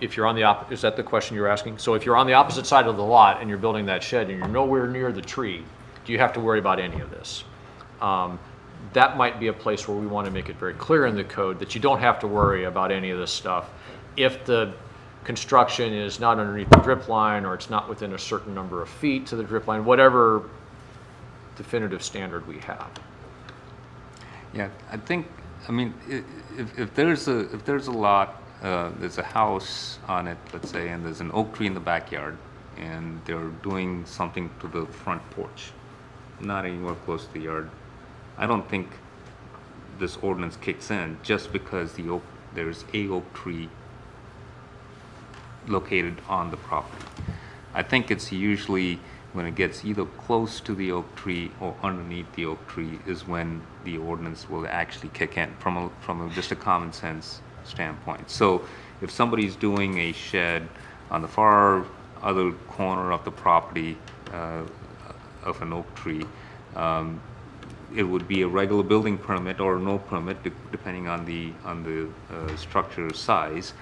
If you're on the is that the question you're asking? So if you're on the opposite side of the lot and you're building that shed and you're nowhere near the tree, do you have to worry about any of this? That might be a place where we want to make it very clear in the code that you don't have to worry about any of this stuff if the construction is not underneath the drip line, or it's not within a certain number of feet to the drip line, whatever definitive standard we have. Yeah, if there's a lot, there's a house on it, let's say, and there's an oak tree in the backyard, and they're doing something to the front porch, not anywhere close to the yard, I don't think this ordinance kicks in just because there's a oak tree located on the property. I think it's usually when it gets either close to the oak tree or underneath the oak tree is when the ordinance will actually kick in from just a common sense standpoint. So if somebody's doing a shed on the far other corner of the property of an oak tree, it would be a regular building permit or no permit, depending on the structure size,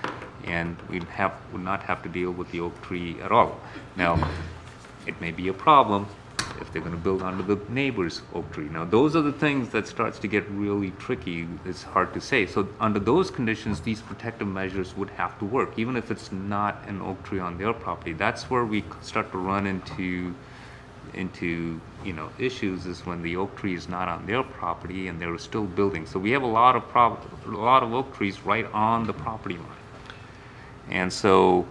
and would not have to deal with the oak tree at all. Now, it may be a problem if they're going to build under the neighbor's oak tree. Now, those are the things that starts to get really tricky. It's hard to say. So under those conditions, these protective measures would have to work, even if it's not an oak tree on their property. That's where we start to run into issues, is when the oak tree is not on their property and they're still building. So we have a lot of oak trees right on the property line, and so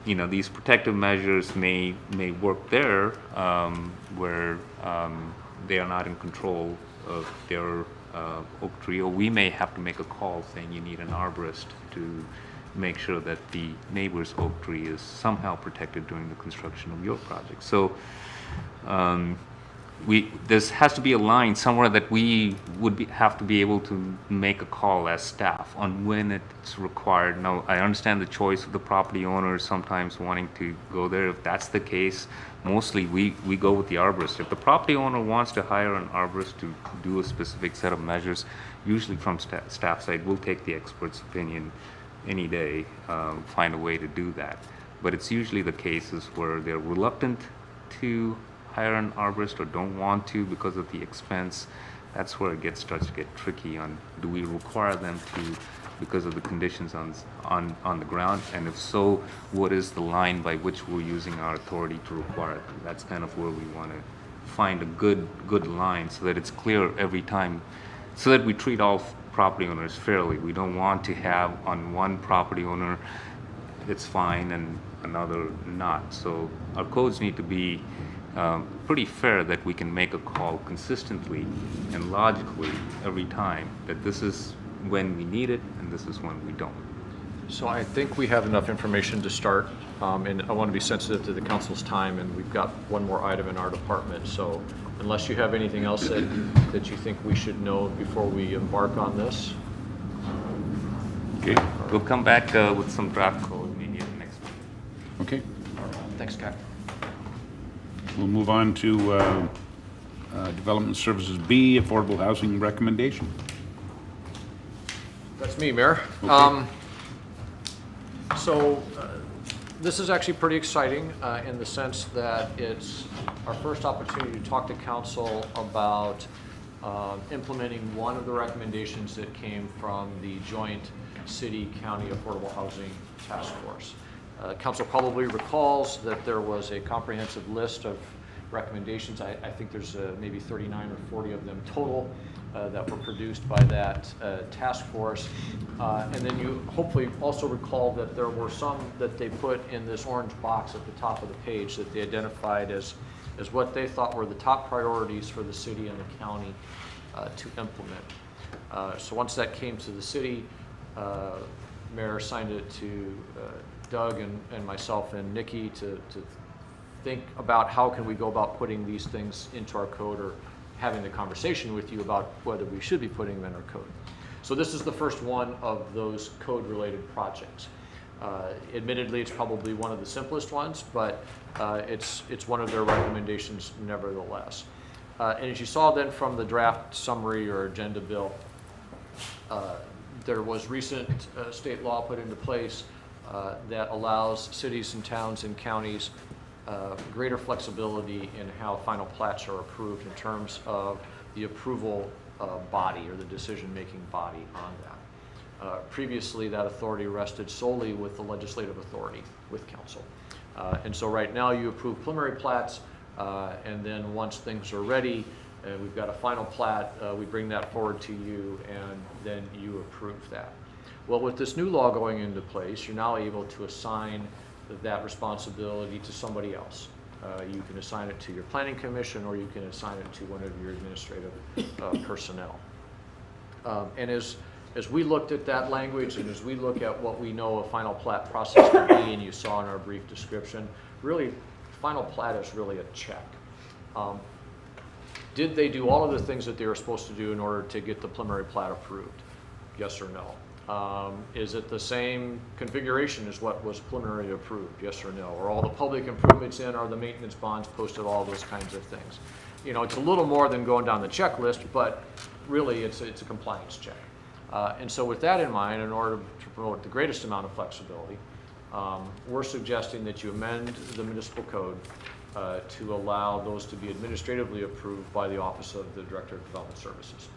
these protective measures may work there, where they are not in control of their oak tree, or we may have to make a call saying you need an arborist to make sure that the neighbor's oak tree is somehow protected during the construction of your project. So this has to be a line somewhere that we would have to be able to make a call as staff on when it's required. Now, I understand the choice of the property owner sometimes wanting to go there. If that's the case, mostly we go with the arborist. If the property owner wants to hire an arborist to do a specific set of measures, usually from staff side, we'll take the expert's opinion any day, find a way to do that. But it's usually the cases where they're reluctant to hire an arborist or don't want to because of the expense. That's where it starts to get tricky on, do we require them to, because of the conditions on the ground? And if so, what is the line by which we're using our authority to require them? That's kind of where we want to find a good line so that it's clear every time, so that we treat all property owners fairly. We don't want to have on one property owner it's fine and another not. So our codes need to be pretty fair, that we can make a call consistently and logically every time that this is when we need it and this is when we don't. So I think we have enough information to start, and I want to be sensitive to the council's time, and we've got one more item in our department. So unless you have anything else that you think we should know before we embark on this. Okay, We'll come back with some draft code maybe at the next meeting. okay. Thanks, Kat. We'll move on to Development Services B, Affordable Housing Recommendation. That's me, Mayor. Okay. So this is actually pretty exciting in the sense that it's our first opportunity to talk to council about implementing one of the recommendations that came from the joint city-county affordable housing task force. Council probably recalls that there was a comprehensive list of recommendations. I think there's maybe 39 or 40 of them total that were produced by that task force. And then you hopefully also recall that there were some that they put in this orange box at the top of the page that they identified as what they thought were the top priorities for the city and the county to implement. So once that came to the city, Mayor signed it to Doug and myself and Nikki to think about how can we go about putting these things into our code, or having the conversation with you about whether we should be putting them in our code. So this is the first one of those code-related projects. Admittedly, it's probably one of the simplest ones, but it's one of their recommendations nevertheless. And as you saw then from the draft summary or agenda bill, there was recent state law put into place that allows cities and towns and counties greater flexibility in how final plats are approved in terms of the approval body or the decision-making body on that. Previously, that authority rested solely with the legislative authority, with council. And so right now you approve preliminary plats, and then once things are ready, and we've got a final plat, we bring that forward to you, and then you approve that. Well, with this new law going into place, you're now able to assign that responsibility to somebody else. You can assign it to your planning commission, or you can assign it to one of your administrative personnel. And as we looked at that language, and as we look at what we know a final plat process to be, and you saw in our brief description, really, final plat is really a check. Did they do all of the things that they were supposed to do in order to get the preliminary plat approved? Yes or no? Is it the same configuration as what was preliminary approved? Yes or no? Are all the public improvements in? Are the maintenance bonds posted? All those kinds of things. You know, it's a little more than going down the checklist, but really it's a compliance check. And so with that in mind, in order to promote the greatest amount of flexibility, we're suggesting that you amend the municipal code to allow those to be administratively approved by the Office of the Director of Development Services.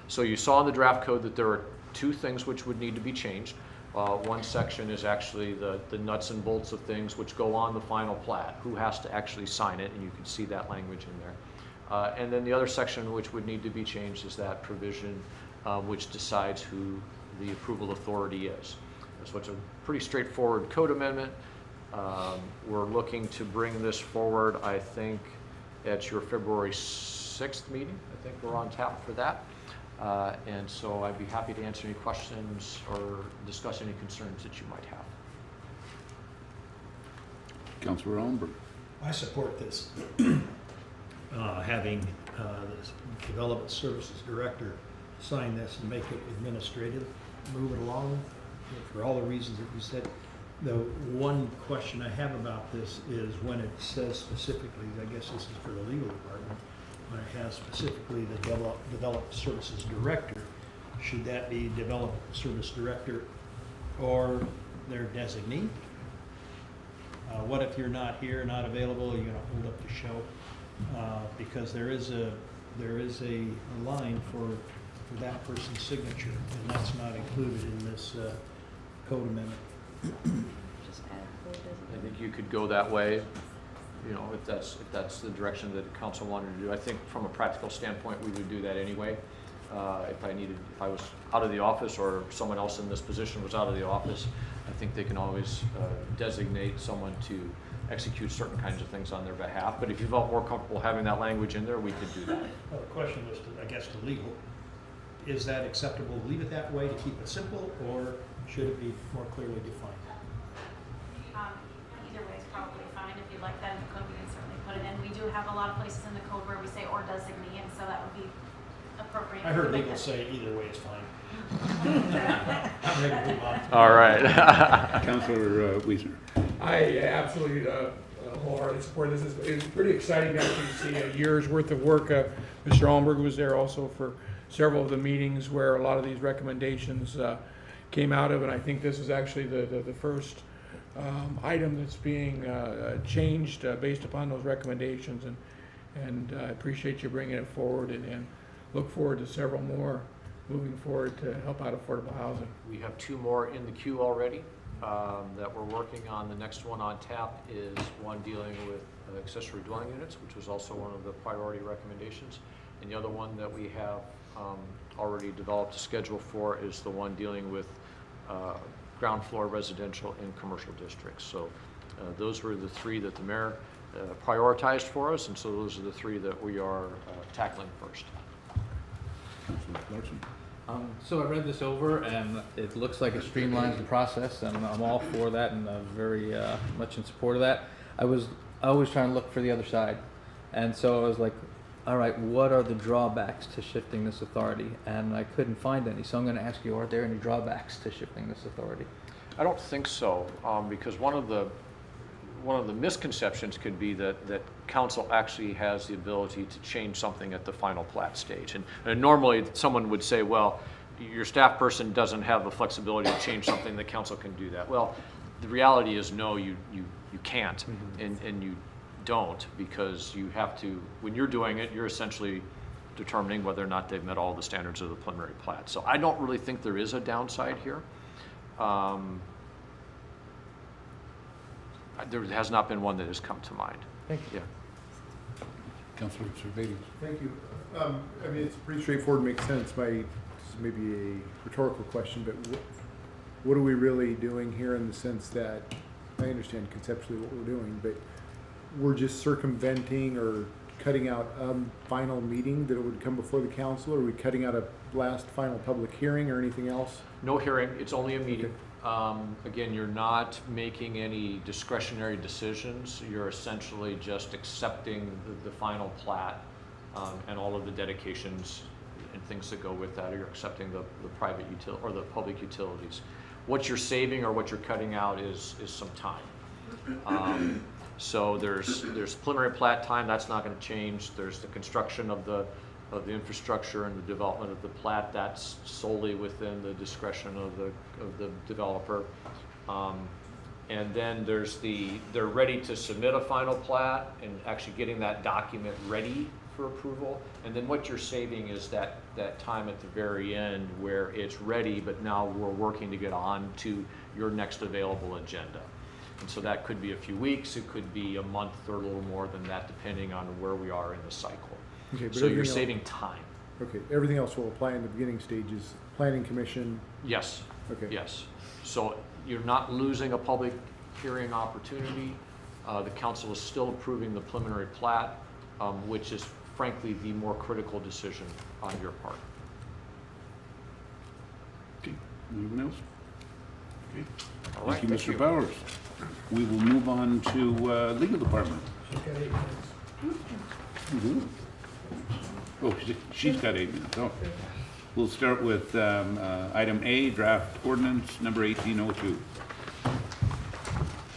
So you saw in the draft code that there are two things which would need to be changed. One section is actually the nuts and bolts of things which go on the final plat, who has to actually sign it, and you can see that language in there. And then the other section which would need to be changed is that provision which decides who the approval authority is. So it's a pretty straightforward code amendment. We're looking to bring this forward, I think, at your February 6th meeting. I think we're on tap for that. And so I'd be happy to answer any questions or discuss any concerns that you might have. Councilor Olmberg. I support this. Having the Development Services Director sign this and make it administrative, move it along for all the reasons that you said. The one question I have about this is when it says specifically, I guess this is for the legal department, when it has specifically the Development Services Director, should that be Development Service Director or their designee? What if you're not here, not available, you're going to hold up the show? Because there is a there is a line for that person's signature, and that's not included in this code amendment. Just add who doesn't. I think you could go that way, you know, if that's the direction that the council wanted to do. I think from a practical standpoint, we would do that anyway. If I was out of the office or someone else in this position was out of the office, I think they can always designate someone to execute certain kinds of things on their behalf. But if you felt more comfortable having that language in there, we could do that. Well, the question was, I guess, to legal. Is that acceptable to leave it that way to keep it simple, or should it be more clearly defined? Either way is probably fine. If you'd like that in the code, we can certainly put it in. We do have a lot of places in the code where we say or designate, and so that would be appropriate. I heard legal say either way is fine. I'm ready to move on. All right. Councilor Wiesner. I absolutely wholeheartedly support this. It's pretty exciting to actually see a year's worth of work. Mr. Allenberg was there also for several of the meetings where a lot of these recommendations came out of, and I think this is actually the first item that's being changed based upon those recommendations, and I appreciate you bringing it forward, and look forward to several more moving forward to help out affordable housing. We have 2 more in the queue already that we're working on. The next one on tap is one dealing with accessory dwelling units, which was also one of the priority recommendations. And the other one that we have already developed a schedule for is the one dealing with ground floor residential in commercial districts. So those were the 3 that the mayor prioritized for us, and so those are the 3 that we are tackling first. Councilor Larson. So I read this over, and it looks like it streamlines the process, and I'm all for that, and I'm very much in support of that. I always try and look for the other side, and so I was like, all right, what are the drawbacks to shifting this authority? And I couldn't find any, so I'm going to ask you, are there any drawbacks to shifting this authority? I don't think so, because one of the misconceptions could be that council actually has the ability to change something at the final plat stage. And normally someone would say, well, your staff person doesn't have the flexibility to change something, the council can do that. Well, the reality is no, you can't, and you don't, because you have to, when you're doing it, you're essentially determining whether or not they've met all the standards of the preliminary plat. So I don't really think there is a downside here. There has not been one that has come to mind. Thank you. Yeah. Councilor Servatius. Thank you. I mean, it's pretty straightforward, makes sense. This is maybe a rhetorical question, but what are we really doing here in the sense that, I understand conceptually what we're doing, but we're just circumventing or cutting out a final meeting that would come before the council? Or are we cutting out a last final public hearing or anything else? No hearing, it's only a meeting. Again, you're not making any discretionary decisions. You're essentially just accepting the final plat and all of the dedications and things that go with that, or you're accepting the private utility or the public utilities. What you're saving or what you're cutting out is some time. So there's preliminary plat time, that's not going to change. There's the construction of the infrastructure and the development of the plat, that's solely within the discretion of the developer. And then there's they're ready to submit a final plat and actually getting that document ready for approval. And then what you're saving is that time at the very end where it's ready, but now we're working to get on to your next available agenda. And so that could be a few weeks, it could be a month or a little more than that, depending on where we are in the cycle. Okay, but So you're everything saving time. Okay, everything else will apply in the beginning stages, planning commission. Yes. Okay. Yes. So you're not losing a public hearing opportunity. The council is still approving the preliminary plat, which is frankly the more critical decision on your part. Okay, anyone else? Okay. All right, Thank you, thank Mr. you. Bowers. We will move on to legal department. She's got 8 minutes. Mhm. Oh, she's got 8 minutes. Oh. We'll start with item A, draft ordinance number 1802.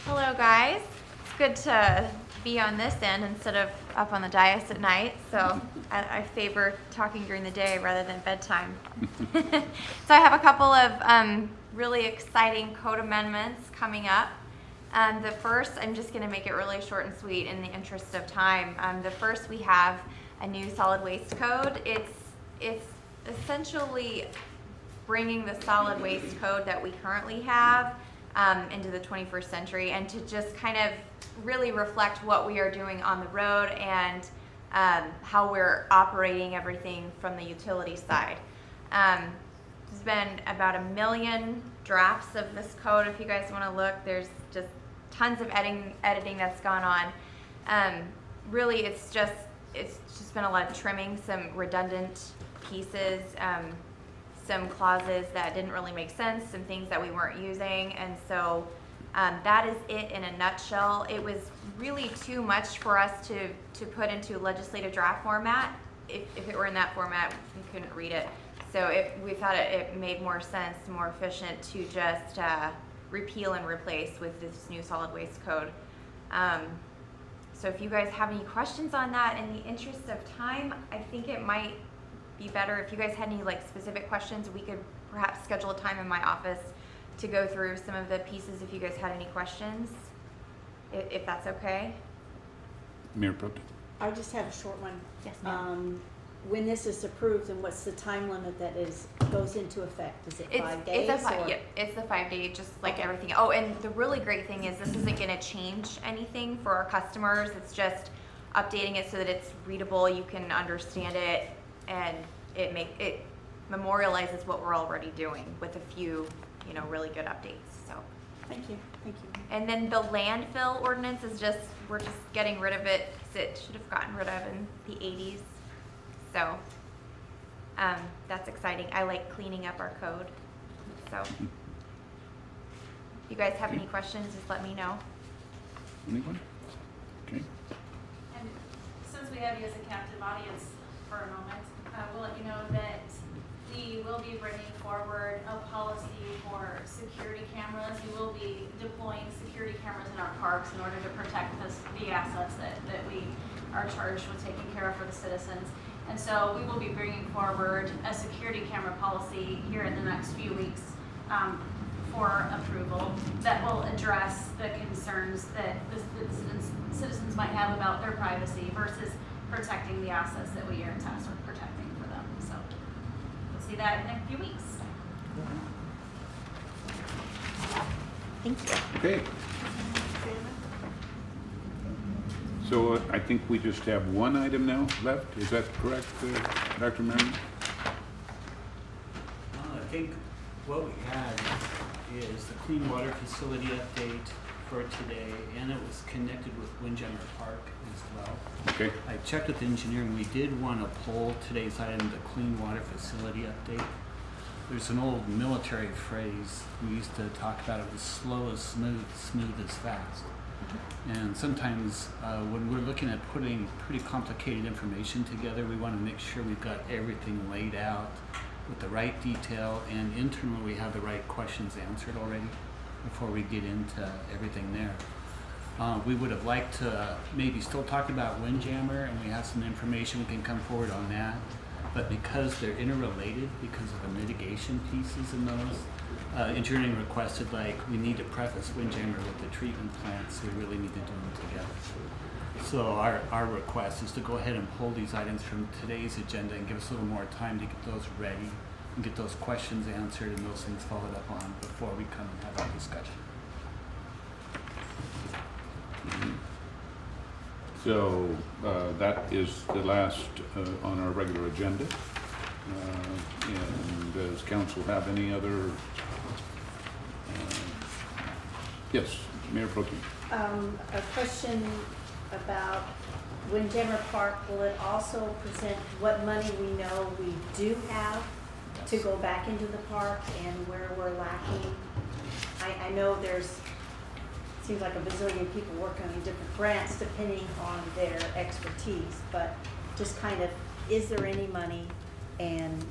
Hello guys, it's good to be on this end instead of up on the dais at night, so I favor talking during the day rather than bedtime. So I have a couple of really exciting code amendments coming up. The first, I'm just going to make it really short and sweet in the interest of time. The first we have a new solid waste code. It's essentially bringing the solid waste code that we currently have into the 21st century, and to just kind of really reflect what we are doing on the road and how we're operating everything from the utility side. There's been about 1 million drafts of this code. If you guys want to look, there's just tons of editing that's gone on. Really, it's just been a lot of trimming, some redundant pieces, some clauses that didn't really make sense, some things that we weren't using, and so that is it in a nutshell. It was really too much for us to put into legislative draft format. If it were in that format, we couldn't read it. So we thought it made more sense, more efficient to just repeal and replace with this new solid waste code. So if you guys have any questions on that, in the interest of time, I think it might be better if you guys had any like specific questions, we could perhaps schedule a time in my office to go through some of the pieces if you guys had any questions, if that's okay. Mayor Pro Tem. I just have a short one. Yes, ma'am. When this is approved, and what's the time limit that goes into effect? Is it 5 days? It's the 5 day, just like Okay. everything. Oh, and the really great thing is this isn't going to change anything for our customers. It's just updating it so that it's readable, you can understand it, and it memorializes what we're already doing with a few, really good updates. So. Thank you. And then the landfill ordinance is we're just getting rid of it because it should have gotten rid of in the 80s. So that's exciting. I like cleaning up our code. So if you guys have any questions, just let me know. Anyone? Okay. And since we have you as a captive audience for a moment, we'll let you know that we will be bringing forward a policy for security cameras. We will be deploying security cameras in our parks in order to protect the assets that we are charged with taking care of for the citizens. And so we will be bringing forward a security camera policy here in the next few weeks for approval that will address the concerns that the citizens might have about their privacy versus protecting the assets that we are tasked with protecting for them. So we'll see that in a few weeks. Thank you. Okay. So I think we just have one item now left. Is that correct, Dr. Merriman? I think what we had is the clean water facility update for today, and it was connected with Windjammer Park as well. Okay. I checked with engineering. We did want to pull today's item, the clean water facility update. There's an old military phrase we used to talk about. It was slow as smooth, smooth as fast. And sometimes when we're looking at putting pretty complicated information together, we want to make sure we've got everything laid out with the right detail, and internally we have the right questions answered already before we get into everything there. We would have liked to maybe still talk about Windjammer, and we have some information we can come forward on that. But because they're interrelated, because of the mitigation pieces in those, engineering requested, we need to preface Windjammer with the treatment plants, so we really need to do them together. So our request is to go ahead and pull these items from today's agenda and give us a little more time to get those ready and get those questions answered and those things followed up on before we come and have our discussion. So that is the last on our regular agenda. And does council have any other? Yes, Mayor Pro Tem. A question about Windjammer Park. Will it also present what money we know we do have to go back into the park and where we're lacking? I know seems like a bazillion people working on different grants depending on their expertise, but just kind of, is there any money and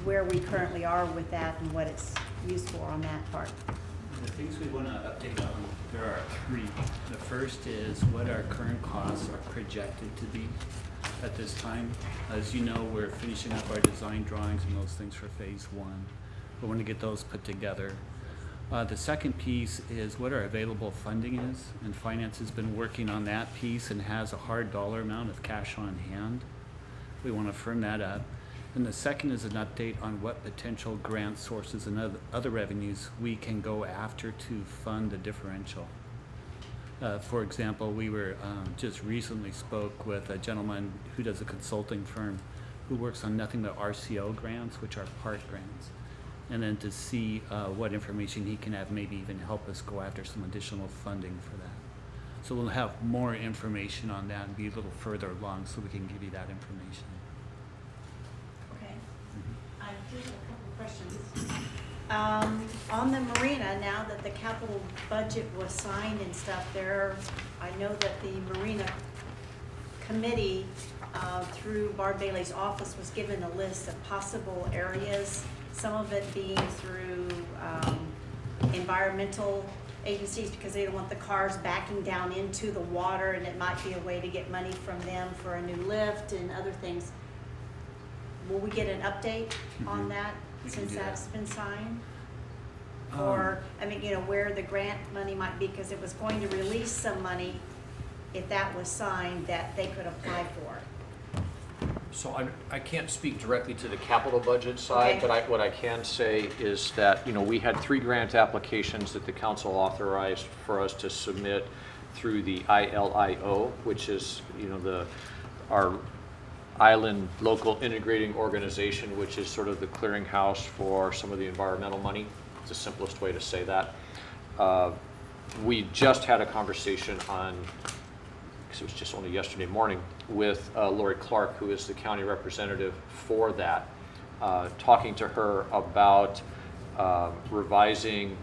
where we currently are with that and what it's used for on that part? The things we want to update on, there are three. The first is what our current costs are projected to be at this time. As you know, we're finishing up our design drawings and those things for phase one. We want to get those put together. The second piece is what our available funding is, and finance has been working on that piece and has a hard dollar amount of cash on hand We want to firm that up. And the second is an update on what potential grant sources and other revenues we can go after to fund the differential. For example, we were just recently spoke with a gentleman who does a consulting firm who works on nothing but RCO grants, which are part grants. And then to see what information he can have, maybe even help us go after some additional funding for that. So we'll have more information on that and be a little further along so we can give you that information. Okay. I do have a couple of questions. On the marina, now that the capital budget was signed and stuff there, I know that the marina committee through Barb Bailey's office was given a list of possible areas, some of it being through environmental agencies because they don't want the cars backing down into the water, and it might be a way to get money from them for a new lift and other things. Will we get an update on that We can since do that. that's been signed? Or, I mean, you know, where the grant money might be, because it was going to release some money if that was signed that they could apply for. So I can't speak directly to the capital budget side, Okay. but what I can say is that, you know, we had 3 grant applications that the council authorized for us to submit through the ILIO, which is, you know, our Island Local Integrating Organization, which is sort of the clearinghouse for some of the environmental money. It's the simplest way to say that. We just had a conversation on, because it was just only yesterday morning, with Lori Clark, who is the county representative for that, talking to her about revising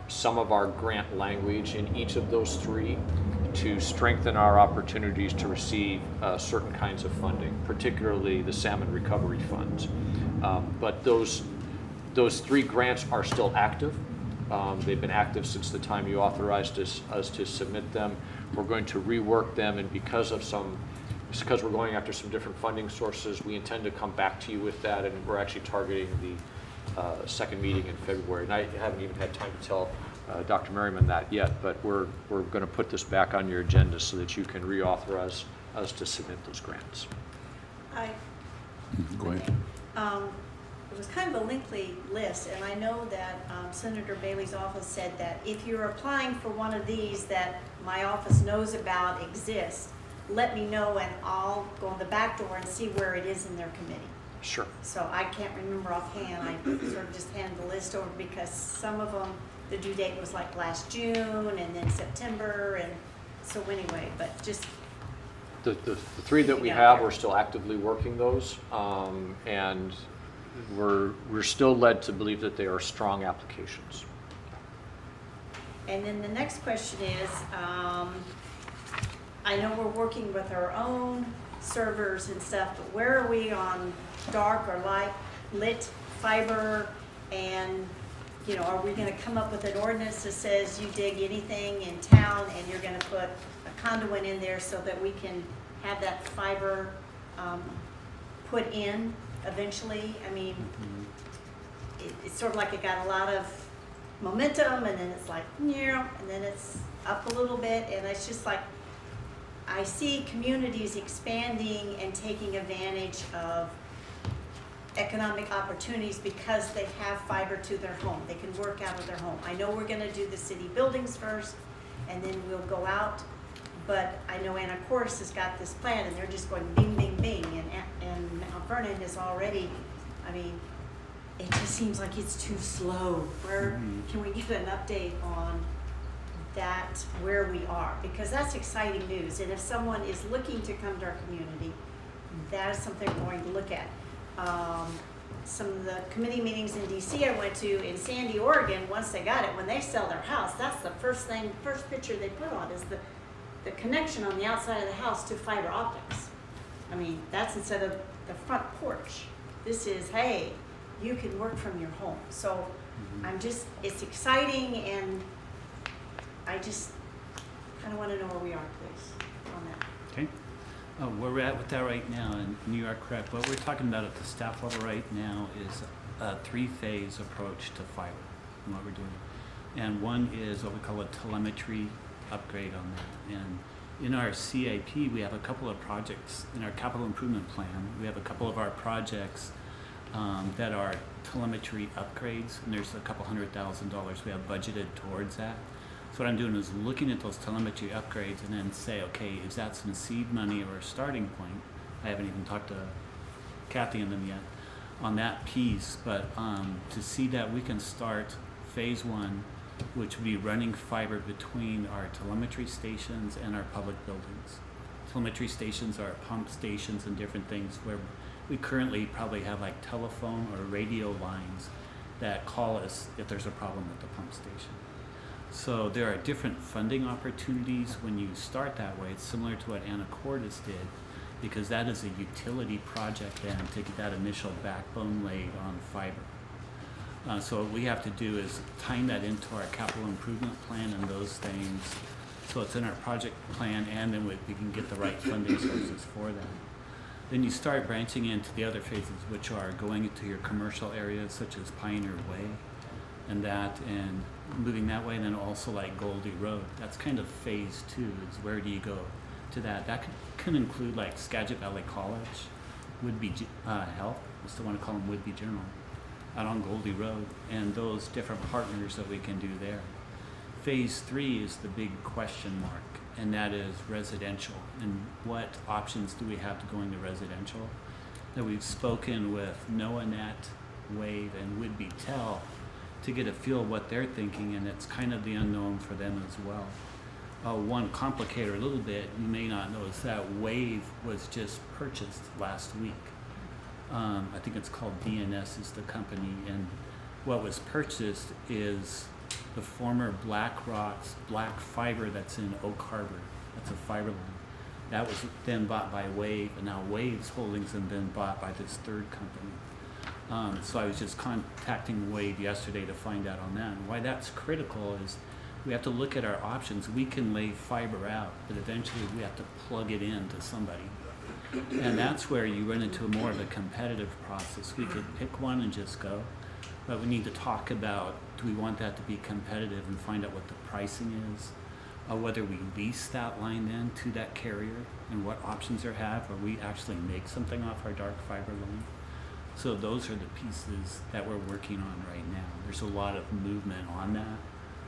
some of our grant language in each of those 3 to strengthen our opportunities to receive certain kinds of funding, particularly the salmon recovery funds. But those 3 grants are still active. They've been active since the time you authorized us to submit them. We're going to rework them, and because we're going after some different funding sources, we intend to come back to you with that, and we're actually targeting the second meeting in February. And I haven't even had time to tell Dr. Merriman that yet, but we're going to put this back on your agenda so that you can reauthorize us to submit those grants. Go ahead. It was kind of a lengthy list, and I know that Senator Bailey's office said that if you're applying for one of these that my office knows about exists, let me know and I'll go in the back door and see where it is in their committee. Sure. So I can't remember offhand. I sort of just handed the list over because some of them, the due date was like last June and then September, and so anyway, but just The 3 that we have, we're still actively working those, and we're still led to believe that they are strong applications. And then the next question is, I know we're working with our own servers and stuff, but where are we on dark or light, lit fiber? And, you know, are we gonna come up with an ordinance that says you dig anything in town and you're gonna put a conduit in there so that we can have that fiber put in eventually? I mean, it's sort of like it got a lot of momentum, and then it's like, yeah, and then it's up a little bit, and it's just like, I see communities expanding and taking advantage of economic opportunities because they have fiber to their home. They can work out of their home. I know we're gonna do the city buildings first, and then we'll go out, but I know Anacortes has got this plan, and they're just going bing, bing, bing, and Mount Vernon is already, I mean, it just seems like it's too slow. Where can we get an update on that, where we are? Because that's exciting news, and if someone is looking to come to our community, that is something we're going to look at. Some of the committee meetings in DC I went to in Sandy, Oregon, once they got it, when they sell their house, that's the first picture they put on is the connection on the outside of the house to fiber optics. I mean, that's instead of the front porch. This is, hey, you can work from your home. So it's exciting, and I just kind of want to know where we are, please, on that. Okay. Where we're at with that right now, and you are correct. What we're talking about at the staff level right now is a 3-phase approach to fiber and what we're doing. And one is what we call a telemetry upgrade on that. And In our CIP, we have a couple of projects, in our capital improvement plan, we have a couple of our projects that are telemetry upgrades, and there's a couple $100,000 we have budgeted towards that. So what I'm doing is looking at those telemetry upgrades and then say, okay, is that some seed money or a starting point? I haven't even talked to Kathy and them yet on that piece, but to see that we can start phase 1, which would be running fiber between our telemetry stations and our public buildings. Telemetry stations are pump stations and different things where we currently probably have like telephone or radio lines that call us if there's a problem at the pump station. So there are different funding opportunities when you start that way. It's similar to what Anacortes did, because that is a utility project then to get that initial backbone laid on fiber. So what we have to do is time that into our capital improvement plan and those things, so it's in our project plan, and then we can get the right funding sources for that. Then you start branching into the other phases, which are going into your commercial areas such as Pioneer Way and that, and moving that way, and then also like Goldie Road. That's kind of phase 2, is where do you go to that. That could include like Skagit Valley College, Woodby Health, I still want to call them Woodby General, out on Goldie Road, and those different partners that we can do there. Phase 3 is the big question mark, and that is residential, and what options do we have to go into residential. That we've spoken with NOAANET, Wave, and Woodby Tel to get a feel of what they're thinking, and it's kind of the unknown for them as well. One complicator a little bit, you may not know, is that Wave was just purchased last week. I think it's called DNS is the company, and what was purchased is the former BlackRock's black fiber that's in Oak Harbor. That's a fiber line. That was then bought by Wave, and now Wave's holdings have been bought by this third company. So I was just contacting Wave yesterday to find out on that. And why that's critical is we have to look at our options. We can lay fiber out, but eventually we have to plug it into somebody. And that's where you run into more of a competitive process. We could pick one and just go, but we need to talk about, do we want that to be competitive and find out what the pricing is, whether we lease that line then to that carrier and what options they have, or we actually make something off our dark fiber line. So those are the pieces that we're working on right now. There's a lot of movement on that,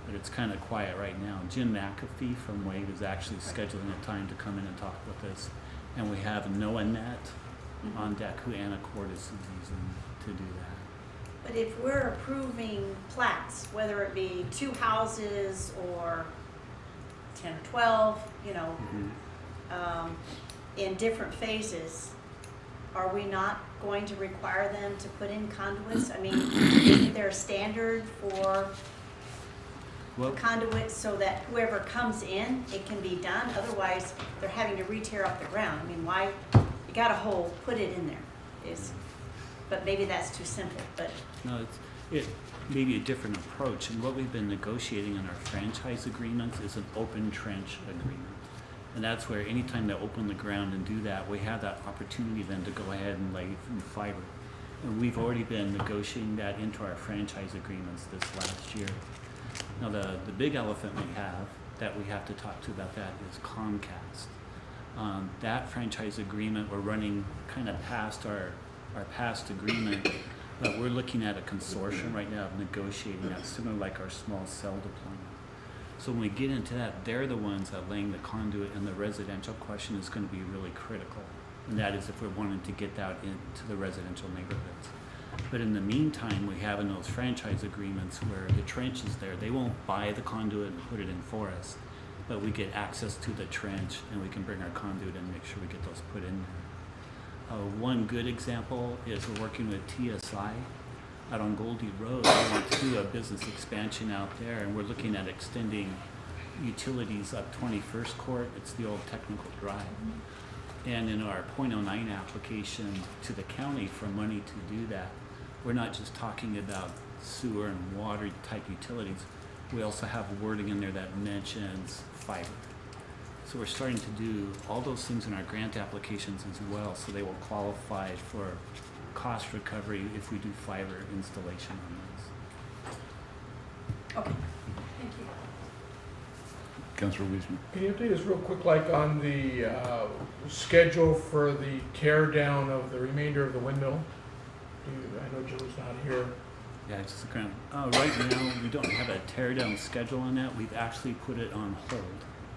but it's kind of quiet right now. Jim McAfee from Wave is actually scheduling a time to come in and talk with us. And we have NOAANET on deck, who Anacortes is using to do that. But if we're approving plats, whether it be 2 houses or 10 or 12, in different phases, are we not going to require them to put in conduits? I mean, isn't there a standard for conduits so that whoever comes in, it can be done? Otherwise, they're having to re-tear up the ground. I mean, why? You got a hole, put it in there. But maybe that's too simple. But no, it may be a different approach. And what we've been negotiating in our franchise agreements is an open trench agreement. And that's where anytime they open the ground and do that, we have that opportunity then to go ahead and lay fiber. And we've already been negotiating that into our franchise agreements this last year. Now the big elephant we have that we have to talk to about that is Comcast. That franchise agreement, we're running kind of past our past agreement, but we're looking at a consortium right now of negotiating that, similar like our small cell deployment. So when we get into that, they're the ones that laying the conduit, and the residential question is going to be really critical. And that is if we're wanting to get that into the residential neighborhoods. But in the meantime, we have in those franchise agreements where the trench is there. They won't buy the conduit and put it in for us, but we get access to the trench, and we can bring our conduit and make sure we get those put in there. One good example is we're working with TSI out on Goldie Road. We want to do a business expansion out there, and we're looking at extending utilities up 21st Court. It's the old Technical Drive. And in our .09 application to the county for money to do that, we're not just talking about sewer and water type utilities. We also have wording in there that mentions fiber. So we're starting to do all those things in our grant applications as well, so they will qualify for cost recovery if we do fiber installation on those. okay, thank you. Councilor Wiesman. Can you update us real quick, like on the schedule for the tear down of the remainder of the windmill? I know Joe's not here. Yeah, just a ground. Right now, we don't have a tear down schedule on that. We've actually put it on hold.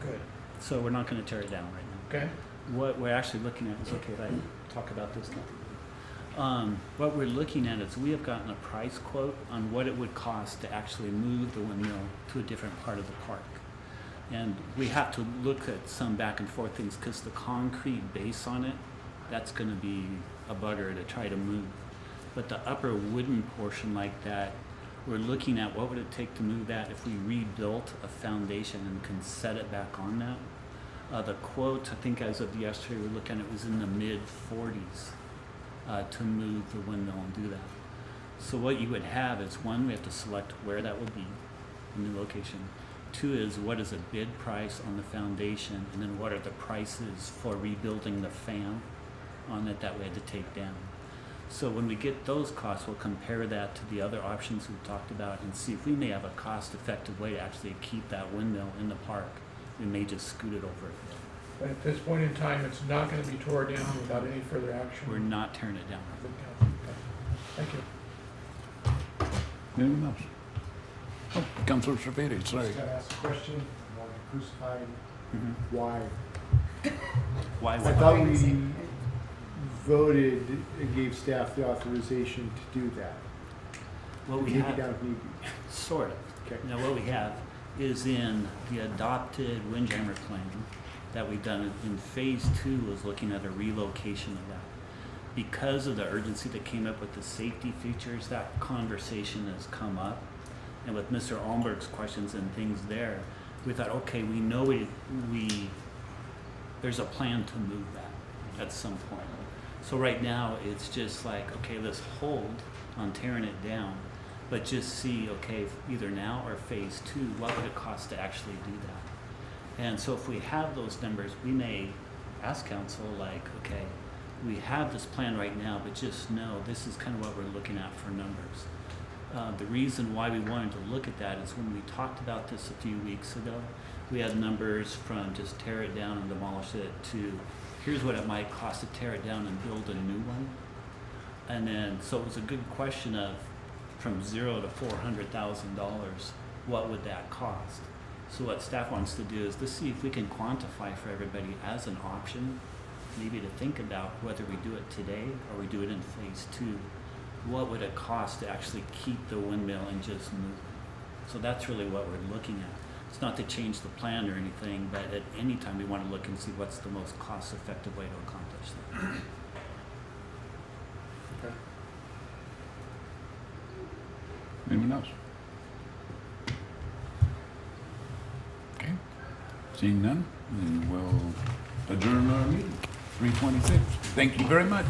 Good. So we're not gonna tear it down right now. Okay. What we're actually looking at is, okay, I talk about this now. What we're looking at is we have gotten a price quote on what it would cost to actually move the windmill to a different part of the park. And we have to look at some back and forth things because the concrete base on it, that's gonna be a bugger to try to move. But the upper wooden portion like that, we're looking at what would it take to move that if we rebuilt a foundation and can set it back on that. The quote, I think as of yesterday, we're looking at it was in the mid-40s to move the windmill and do that. So what you would have is, one, we have to select where that will be, a new location. Two is, what is a bid price on the foundation, and then what are the prices for rebuilding the fan on it that we had to take down. So when we get those costs, we'll compare that to the other options we've talked about and see if we may have a cost-effective way to actually keep that windmill in the park. We may just scoot it over. But at this point in time, it's not going to be torn down without any further action. We're not tearing it down. Okay. Thank you. Anyone else? Oh, Councilor Treveri, sorry. Just gotta ask a question, I want to crucify, Mhm. why? Why? I thought we voted and gave staff the authorization to do that. What we Take it have, down if need be. sort of. Okay. Now, what we have is in the adopted Windjammer plan that we've done in phase 2 was looking at a relocation of that. Because of the urgency that came up with the safety features, that conversation has come up. And with Mr. Almberg's questions and things there, we thought, okay, we know there's a plan to move that at some point. So right now, it's just like, okay, let's hold on tearing it down, but just see, okay, either now or phase 2, what would it cost to actually do that? And so if we have those numbers, we may ask council, like, okay, we have this plan right now, but just know this is kind of what we're looking at for numbers. The reason why we wanted to look at that is when we talked about this a few weeks ago, we had numbers from just tear it down and demolish it to here's what it might cost to tear it down and build a new one. And then, so it was a good question of from $0 to $400,000, what would that cost? So what staff wants to do is to see if we can quantify for everybody as an option, maybe to think about whether we do it today or we do it in phase 2. What would it cost to actually keep the windmill and just move it? So that's really what we're looking at. It's not to change the plan or anything, but at any time we want to look and see what's the most cost-effective way to accomplish that. Okay. Anyone else? Okay. Seeing none, then we'll adjourn our meeting. 3:26. Thank you very much.